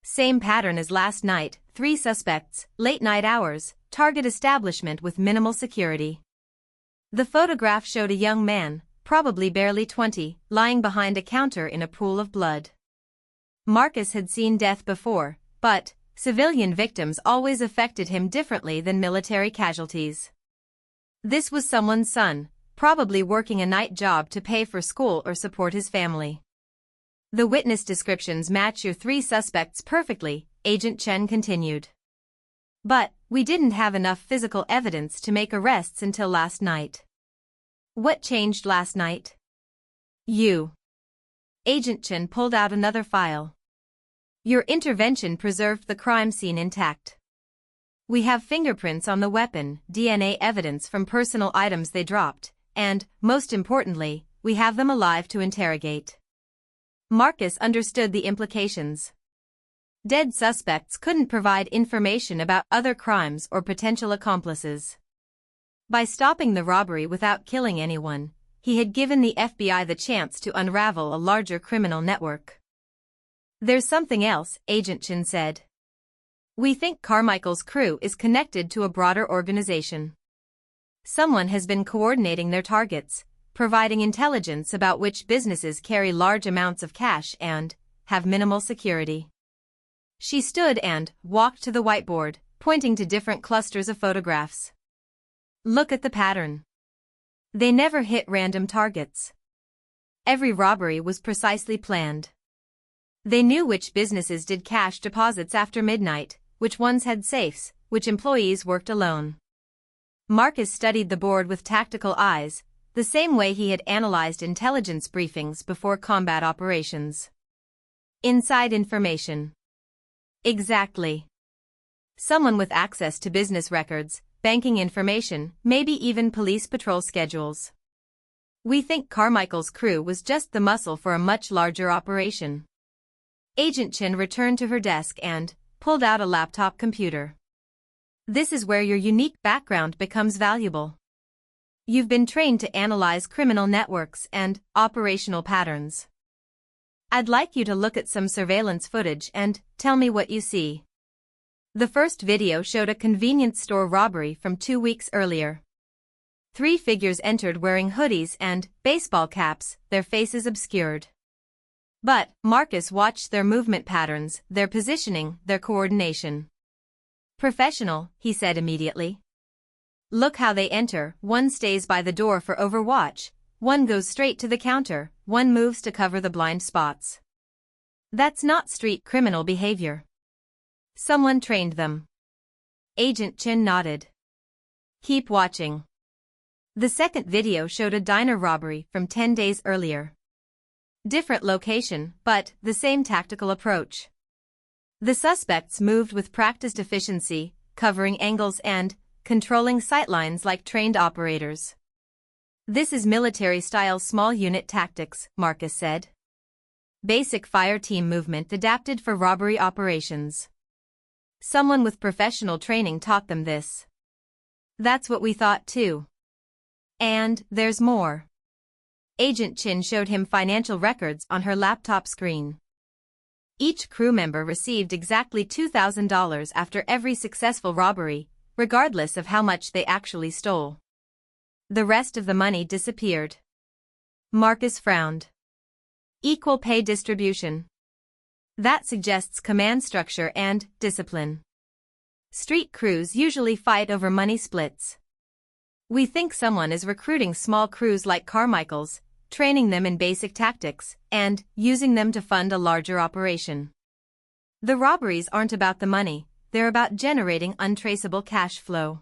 Same pattern as last night, 3 suspects, late night hours, target establishment with minimal security. The photograph showed a young man, probably barely 20, lying behind a counter in a pool of blood. Marcus had seen death before, but civilian victims always affected him differently than military casualties. This was someone's son, probably working a night job to pay for school or support his family. The witness descriptions match your 3 suspects perfectly, Agent Chen continued. But we didn't have enough physical evidence to make arrests until last night. What changed last night? You. Agent Chen pulled out another file. Your intervention preserved the crime scene intact. We have fingerprints on the weapon, DNA evidence from personal items they dropped, and, most importantly, we have them alive to interrogate. Marcus understood the implications. Dead suspects couldn't provide information about other crimes or potential accomplices. By stopping the robbery without killing anyone, he had given the FBI the chance to unravel a larger criminal network. There's something else, Agent Chen said. We think Carmichael's crew is connected to a broader organization. Someone has been coordinating their targets, providing intelligence about which businesses carry large amounts of cash and have minimal security. She stood and walked to the whiteboard, pointing to different clusters of photographs. Look at the pattern. They never hit random targets. Every robbery was precisely planned. They knew which businesses did cash deposits after midnight, which ones had safes, which employees worked alone. Marcus studied the board with tactical eyes, the same way he had analyzed intelligence briefings before combat operations. Inside information. Exactly. Someone with access to business records, banking information, maybe even police patrol schedules. We think Carmichael's crew was just the muscle for a much larger operation. Agent Chen returned to her desk and pulled out a laptop computer. This is where your unique background becomes valuable. You've been trained to analyze criminal networks and operational patterns. I'd like you to look at some surveillance footage and tell me what you see. The first video showed a convenience store robbery from 2 weeks earlier. 3 figures entered wearing hoodies and baseball caps, their faces obscured. But Marcus watched their movement patterns, their positioning, their coordination. Professional, he said immediately. Look how they enter, one stays by the door for overwatch, one goes straight to the counter, one moves to cover the blind spots. That's not street criminal behavior. Someone trained them. Agent Chen nodded. Keep watching. The second video showed a diner robbery from 10 days earlier. Different location, but the same tactical approach. The suspects moved with practiced efficiency, covering angles and controlling sightlines like trained operators. This is military-style small unit tactics, Marcus said. Basic fire team movement adapted for robbery operations. Someone with professional training taught them this. That's what we thought too. And there's more. Agent Chen showed him financial records on her laptop screen. Each crew member received exactly $2,000 after every successful robbery, regardless of how much they actually stole. The rest of the money disappeared. Marcus frowned. Equal pay distribution. That suggests command structure and discipline. Street crews usually fight over money splits. We think someone is recruiting small crews like Carmichael's, training them in basic tactics, and using them to fund a larger operation. The robberies aren't about the money, they're about generating untraceable cash flow.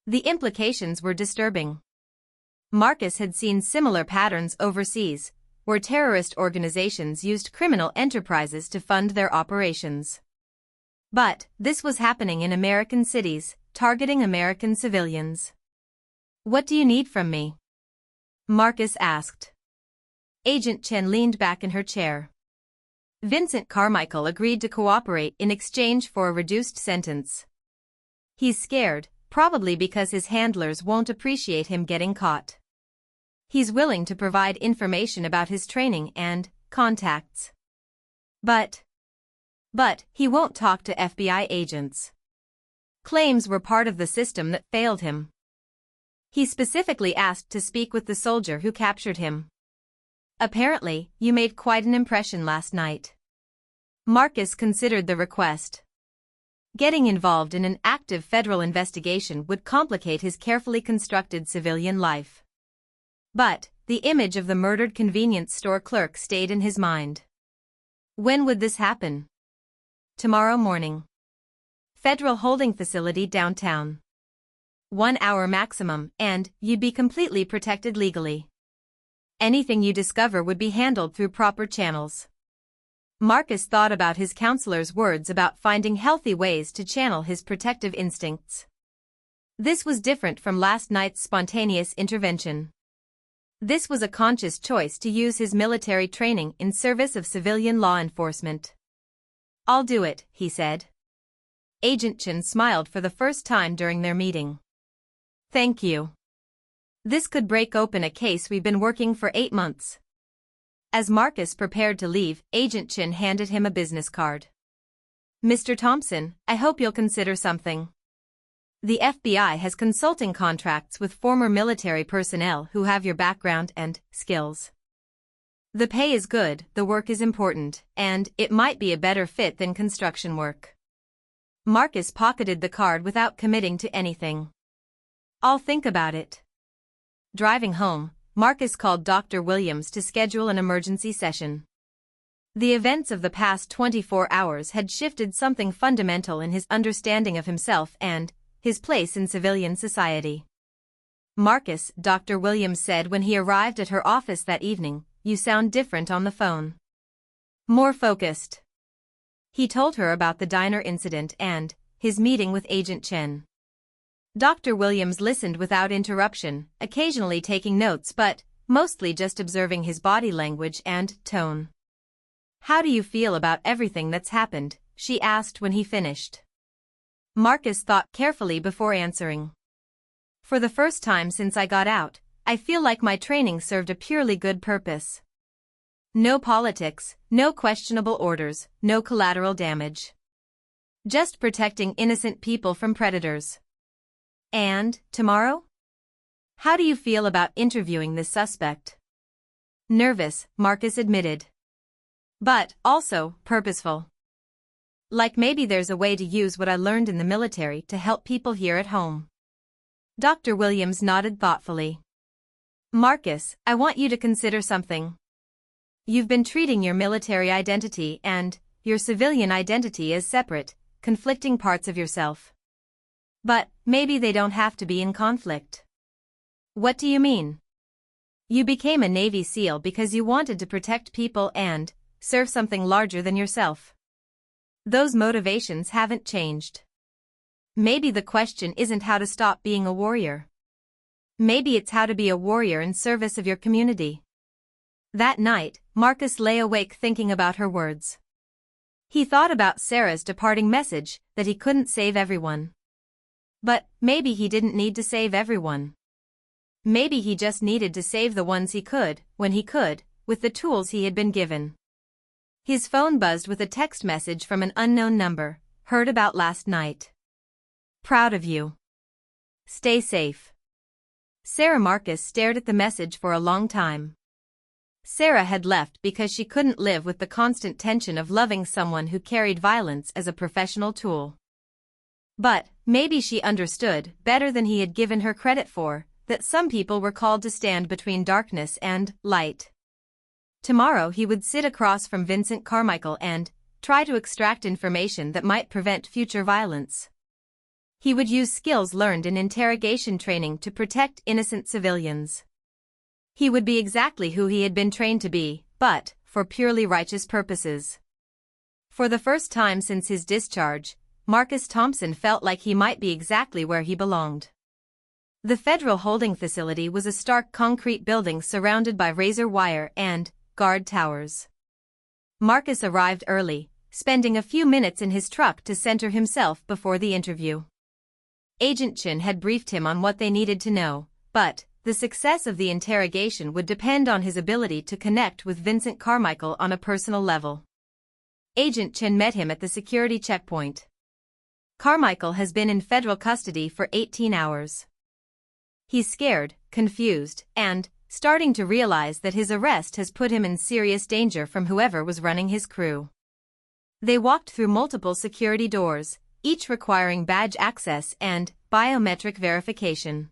The implications were disturbing. Marcus had seen similar patterns overseas, where terrorist organizations used criminal enterprises to fund their operations. But this was happening in American cities, targeting American civilians. "What do you need from me?" Marcus asked. Agent Chen leaned back in her chair. Vincent Carmichael agreed to cooperate in exchange for a reduced sentence. He's scared, probably because his handlers won't appreciate him getting caught. He's willing to provide information about his training and contacts. But he won't talk to FBI agents. Claims were part of the system that failed him. He specifically asked to speak with the soldier who captured him. "Apparently, you made quite an impression last night." Marcus considered the request. Getting involved in an active federal investigation would complicate his carefully constructed civilian life. But the image of the murdered convenience store clerk stayed in his mind. When would this happen? Tomorrow morning. Federal holding facility downtown. 1 hour maximum, and you'd be completely protected legally. Anything you discover would be handled through proper channels. Marcus thought about his counselor's words about finding healthy ways to channel his protective instincts. This was different from last night's spontaneous intervention. This was a conscious choice to use his military training in service of civilian law enforcement. "I'll do it," he said. Agent Chen smiled for the first time during their meeting. "Thank you. This could break open a case we've been working for 8 months. As Marcus prepared to leave, Agent Chen handed him a business card. "Mr. Thompson, I hope you'll consider something. The FBI has consulting contracts with former military personnel who have your background and skills. The pay is good, the work is important, and it might be a better fit than construction work." Marcus pocketed the card without committing to anything. "I'll think about it." Driving home, Marcus called Dr. Williams to schedule an emergency session. The events of the past 24 hours had shifted something fundamental in his understanding of himself and his place in civilian society. "Marcus," Dr. Williams said when he arrived at her office that evening, "you sound different on the phone. More focused." He told her about the diner incident and his meeting with Agent Chen. Dr. Williams listened without interruption, occasionally taking notes but mostly just observing his body language and tone. "How do you feel about everything that's happened?" she asked when he finished. Marcus thought carefully before answering. "For the first time since I got out, I feel like my training served a purely good purpose. No politics, no questionable orders, no collateral damage. Just protecting innocent people from predators." "And, tomorrow? How do you feel about interviewing this suspect?" "Nervous," Marcus admitted. "But also purposeful. Like maybe there's a way to use what I learned in the military to help people here at home." Dr. Williams nodded thoughtfully. "Marcus, I want you to consider something. You've been treating your military identity and your civilian identity as separate, conflicting parts of yourself. But maybe they don't have to be in conflict." "What do you mean?" "You became a Navy SEAL because you wanted to protect people and serve something larger than yourself. Those motivations haven't changed. Maybe the question isn't how to stop being a warrior. Maybe it's how to be a warrior in service of your community." That night, Marcus lay awake thinking about her words. He thought about Sarah's departing message that he couldn't save everyone. But maybe he didn't need to save everyone. Maybe he just needed to save the ones he could, when he could, with the tools he had been given. His phone buzzed with a text message from an unknown number. Heard about last night. Proud of you. Stay safe. Sarah Marcus stared at the message for a long time. Sarah had left because she couldn't live with the constant tension of loving someone who carried violence as a professional tool. But, maybe she understood, better than he had given her credit for, that some people were called to stand between darkness and light. Tomorrow he would sit across from Vincent Carmichael and try to extract information that might prevent future violence. He would use skills learned in interrogation training to protect innocent civilians. He would be exactly who he had been trained to be, but for purely righteous purposes. For the first time since his discharge, Marcus Thompson felt like he might be exactly where he belonged. The federal holding facility was a stark concrete building surrounded by razor wire and guard towers. Marcus arrived early, spending a few minutes in his truck to center himself before the interview. Agent Chen had briefed him on what they needed to know, but the success of the interrogation would depend on his ability to connect with Vincent Carmichael on a personal level. Agent Chen met him at the security checkpoint. Carmichael has been in federal custody for 18 hours. He's scared, confused, and starting to realize that his arrest has put him in serious danger from whoever was running his crew. They walked through multiple security doors, each requiring badge access and biometric verification.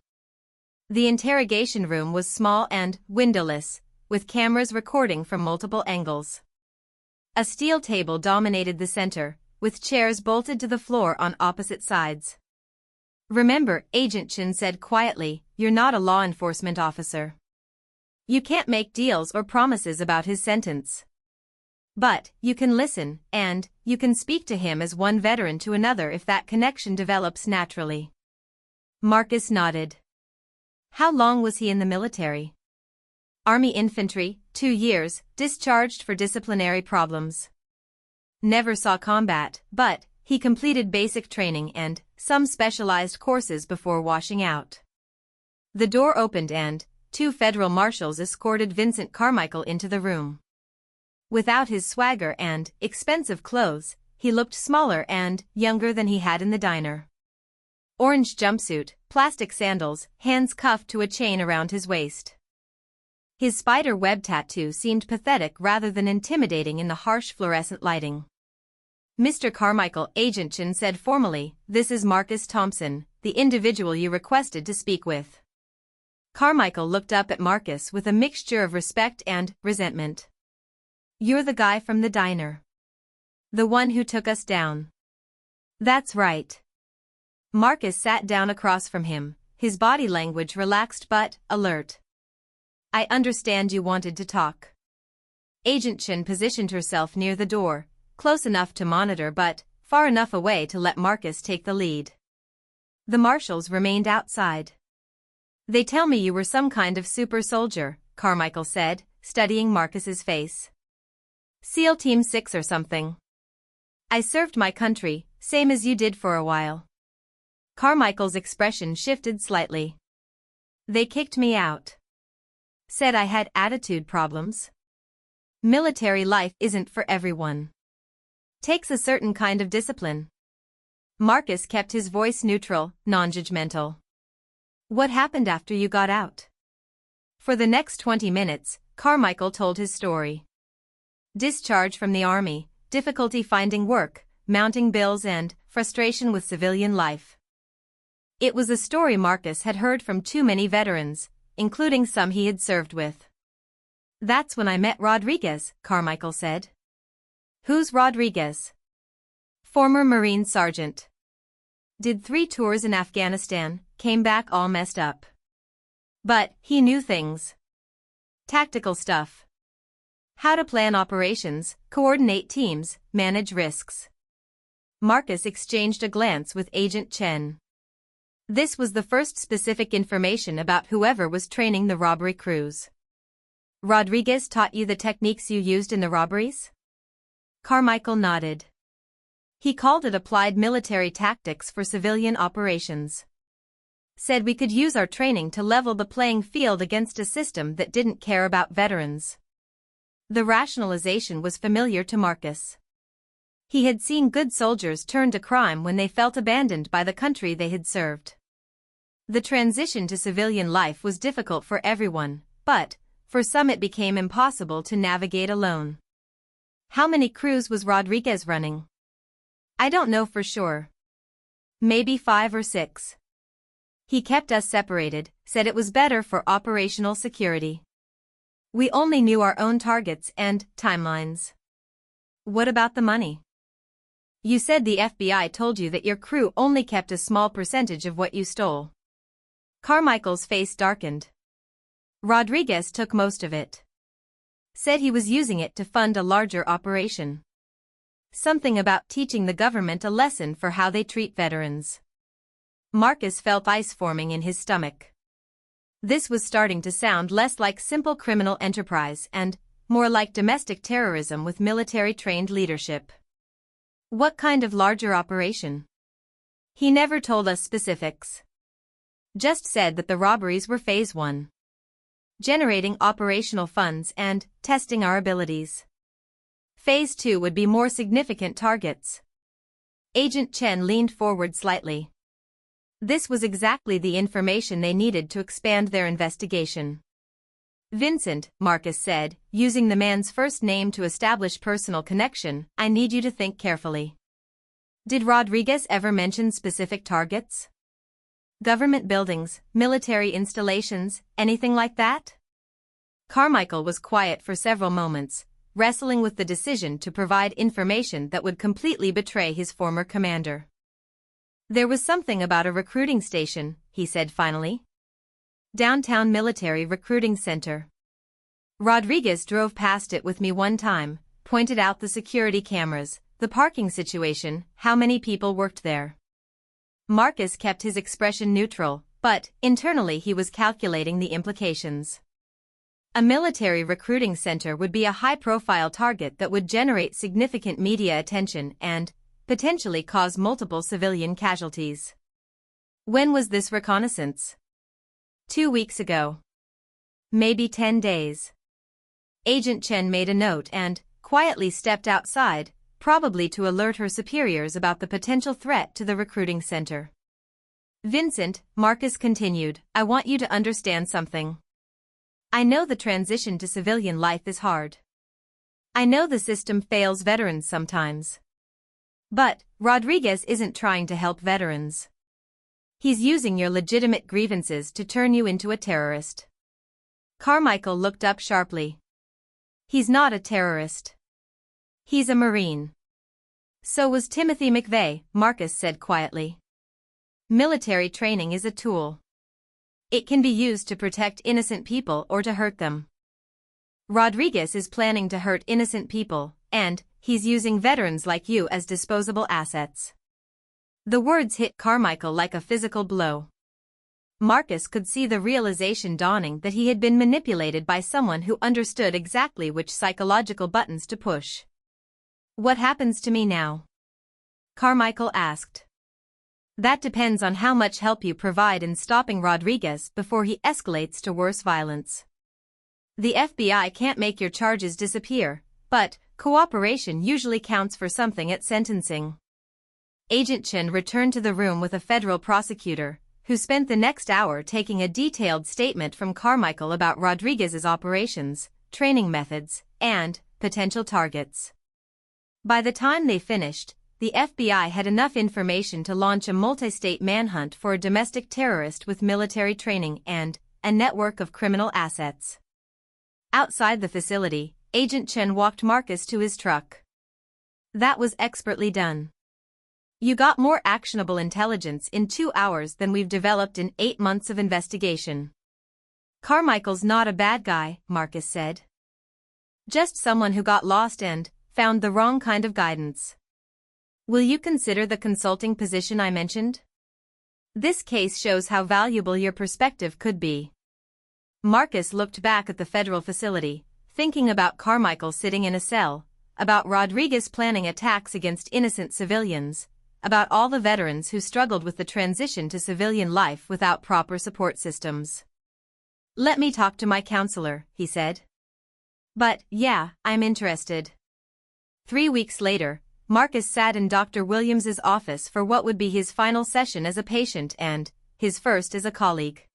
The interrogation room was small and windowless, with cameras recording from multiple angles. A steel table dominated the center, with chairs bolted to the floor on opposite sides. Remember, Agent Chen said quietly, you're not a law enforcement officer. You can't make deals or promises about his sentence. But you can listen, and you can speak to him as one veteran to another if that connection develops naturally. Marcus nodded. How long was he in the military? Army infantry, 2 years, discharged for disciplinary problems. Never saw combat, but he completed basic training and some specialized courses before washing out. The door opened and 2 federal marshals escorted Vincent Carmichael into the room. Without his swagger and expensive clothes, he looked smaller and younger than he had in the diner. Orange jumpsuit, plastic sandals, hands cuffed to a chain around his waist. His spider web tattoo seemed pathetic rather than intimidating in the harsh fluorescent lighting. Mr. Carmichael, Agent Chen said formally, this is Marcus Thompson, the individual you requested to speak with. Carmichael looked up at Marcus with a mixture of respect and resentment. You're the guy from the diner. The one who took us down. That's right. Marcus sat down across from him, his body language relaxed but alert. I understand you wanted to talk. Agent Chen positioned herself near the door, close enough to monitor but far enough away to let Marcus take the lead. The marshals remained outside. They tell me you were some kind of super soldier, Carmichael said, studying Marcus's face. SEAL Team 6 or something. I served my country, same as you did for a while. Carmichael's expression shifted slightly. They kicked me out. Said I had attitude problems. Military life isn't for everyone. Takes a certain kind of discipline. Marcus kept his voice neutral, non-judgmental. What happened after you got out? For the next 20 minutes, Carmichael told his story. Discharge from the army, difficulty finding work, mounting bills and frustration with civilian life. It was a story Marcus had heard from too many veterans, including some he had served with. That's when I met Rodriguez, Carmichael said. Who's Rodriguez? Former Marine sergeant. Did 3 tours in Afghanistan, came back all messed up. But he knew things. Tactical stuff. How to plan operations, coordinate teams, manage risks. Marcus exchanged a glance with Agent Chen. This was the first specific information about whoever was training the robbery crews. Rodriguez taught you the techniques you used in the robberies? Carmichael nodded. He called it applied military tactics for civilian operations. Said we could use our training to level the playing field against a system that didn't care about veterans. The rationalization was familiar to Marcus. He had seen good soldiers turn to crime when they felt abandoned by the country they had served. The transition to civilian life was difficult for everyone, but, for some it became impossible to navigate alone. How many crews was Rodriguez running? I don't know for sure. Maybe 5 or 6. He kept us separated, said it was better for operational security. We only knew our own targets and timelines. What about the money? You said the FBI told you that your crew only kept a small percentage of what you stole. Carmichael's face darkened. Rodriguez took most of it. Said he was using it to fund a larger operation. Something about teaching the government a lesson for how they treat veterans. Marcus felt ice forming in his stomach. This was starting to sound less like simple criminal enterprise and more like domestic terrorism with military-trained leadership. What kind of larger operation? He never told us specifics. Just said that the robberies were phase 1. Generating operational funds and testing our abilities. Phase 2 would be more significant targets. Agent Chen leaned forward slightly. This was exactly the information they needed to expand their investigation. Vincent, Marcus said, using the man's first name to establish personal connection, I need you to think carefully. Did Rodriguez ever mention specific targets? Government buildings, military installations, anything like that? Carmichael was quiet for several moments, wrestling with the decision to provide information that would completely betray his former commander. There was something about a recruiting station, he said finally. Downtown Military Recruiting Center. Rodriguez drove past it with me one time, pointed out the security cameras, the parking situation, how many people worked there. Marcus kept his expression neutral, but internally he was calculating the implications. A military recruiting center would be a high-profile target that would generate significant media attention and potentially cause multiple civilian casualties. When was this reconnaissance? 2 weeks ago. Maybe 10 days. Agent Chen made a note and quietly stepped outside, probably to alert her superiors about the potential threat to the recruiting center. Vincent, Marcus continued, I want you to understand something. I know the transition to civilian life is hard. I know the system fails veterans sometimes. But Rodriguez isn't trying to help veterans. He's using your legitimate grievances to turn you into a terrorist. Carmichael looked up sharply. He's not a terrorist. He's a Marine. So was Timothy McVeigh, Marcus said quietly. Military training is a tool. It can be used to protect innocent people or to hurt them. Rodriguez is planning to hurt innocent people, and he's using veterans like you as disposable assets. The words hit Carmichael like a physical blow. Marcus could see the realization dawning that he had been manipulated by someone who understood exactly which psychological buttons to push. What happens to me now? Carmichael asked. That depends on how much help you provide in stopping Rodriguez before he escalates to worse violence. The FBI can't make your charges disappear, but cooperation usually counts for something at sentencing. Agent Chen returned to the room with a federal prosecutor, who spent the next hour taking a detailed statement from Carmichael about Rodriguez's operations, training methods, and potential targets. By the time they finished, the FBI had enough information to launch a multi-state manhunt for a domestic terrorist with military training and a network of criminal assets. Outside the facility, Agent Chen walked Marcus to his truck. That was expertly done. You got more actionable intelligence in 2 hours than we've developed in 8 months of investigation. Carmichael's not a bad guy, Marcus said. Just someone who got lost and found the wrong kind of guidance. Will you consider the consulting position I mentioned? This case shows how valuable your perspective could be. Marcus looked back at the federal facility, thinking about Carmichael sitting in a cell, about Rodriguez planning attacks against innocent civilians, about all the veterans who struggled with the transition to civilian life without proper support systems. Let me talk to my counselor, he said. But, yeah, I'm interested. 3 weeks later, Marcus sat in Dr. Williams's office for what would be his final session as a patient and his first as a colleague.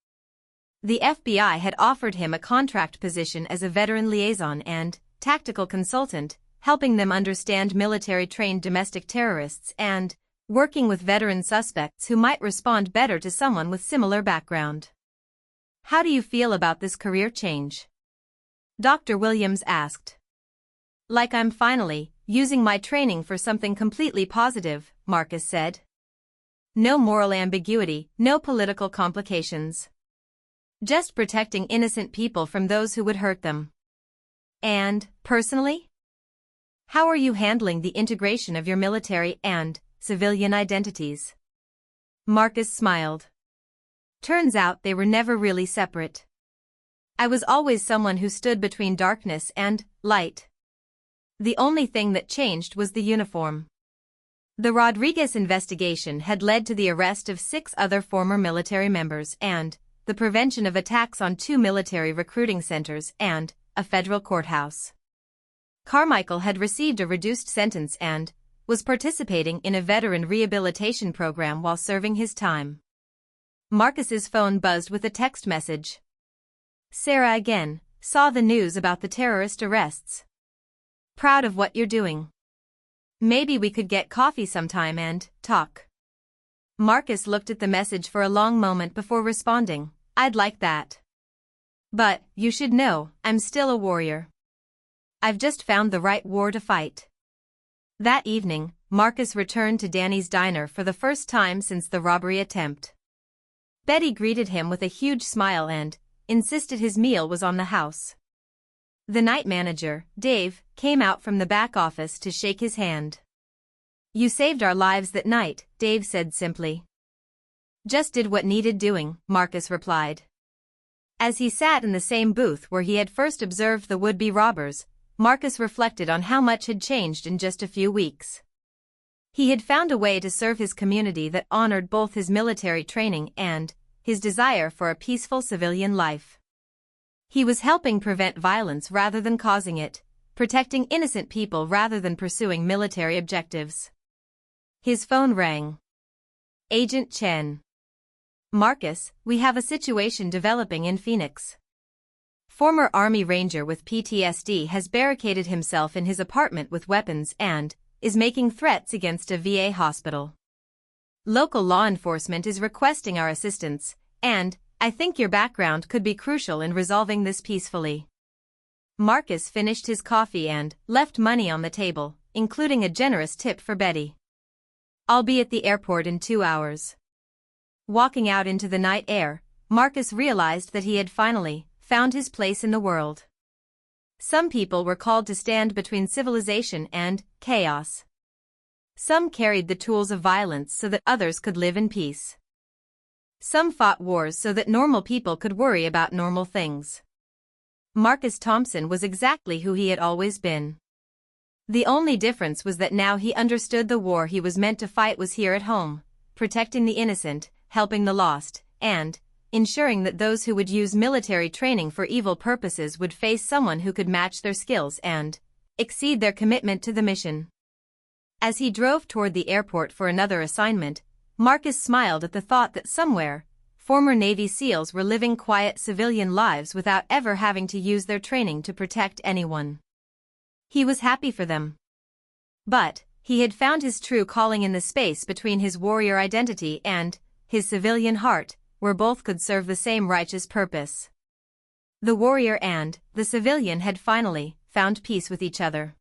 The FBI had offered him a contract position as a veteran liaison and tactical consultant, helping them understand military-trained domestic terrorists and working with veteran suspects who might respond better to someone with similar background. How do you feel about this career change? Dr. Williams asked. Like I'm finally using my training for something completely positive, Marcus said. No moral ambiguity, no political complications. Just protecting innocent people from those who would hurt them. And, personally? How are you handling the integration of your military and civilian identities? Marcus smiled. Turns out they were never really separate. I was always someone who stood between darkness and light. The only thing that changed was the uniform. The Rodriguez investigation had led to the arrest of 6 other former military members and the prevention of attacks on 2 military recruiting centers and a federal courthouse. Carmichael had received a reduced sentence and was participating in a veteran rehabilitation program while serving his time. Marcus's phone buzzed with a text message. Sarah again, saw the news about the terrorist arrests. Proud of what you're doing. Maybe we could get coffee sometime and talk. Marcus looked at the message for a long moment before responding. I'd like that. But, you should know, I'm still a warrior. I've just found the right war to fight. That evening, Marcus returned to Danny's diner for the first time since the robbery attempt. Betty greeted him with a huge smile and insisted his meal was on the house. The night manager, Dave, came out from the back office to shake his hand. You saved our lives that night, Dave said simply. Just did what needed doing, Marcus replied. As he sat in the same booth where he had first observed the would-be robbers, Marcus reflected on how much had changed in just a few weeks. He had found a way to serve his community that honored both his military training and his desire for a peaceful civilian life. He was helping prevent violence rather than causing it, protecting innocent people rather than pursuing military objectives. His phone rang. Agent Chen. Marcus, we have a situation developing in Phoenix. Former Army Ranger with PTSD has barricaded himself in his apartment with weapons and is making threats against a VA hospital. Local law enforcement is requesting our assistance, and I think your background could be crucial in resolving this peacefully. Marcus finished his coffee and left money on the table, including a generous tip for Betty. I'll be at the airport in 2 hours. Walking out into the night air, Marcus realized that he had finally found his place in the world. Some people were called to stand between civilization and chaos. Some carried the tools of violence so that others could live in peace. Some fought wars so that normal people could worry about normal things. Marcus Thompson was exactly who he had always been. The only difference was that now he understood the war he was meant to fight was here at home, protecting the innocent, helping the lost, and ensuring that those who would use military training for evil purposes would face someone who could match their skills and exceed their commitment to the mission. As he drove toward the airport for another assignment, Marcus smiled at the thought that somewhere, former Navy SEALs were living quiet civilian lives without ever having to use their training to protect anyone. He was happy for them. But he had found his true calling in the space between his warrior identity and his civilian heart, where both could serve the same righteous purpose. The warrior and the civilian had finally found peace with each other.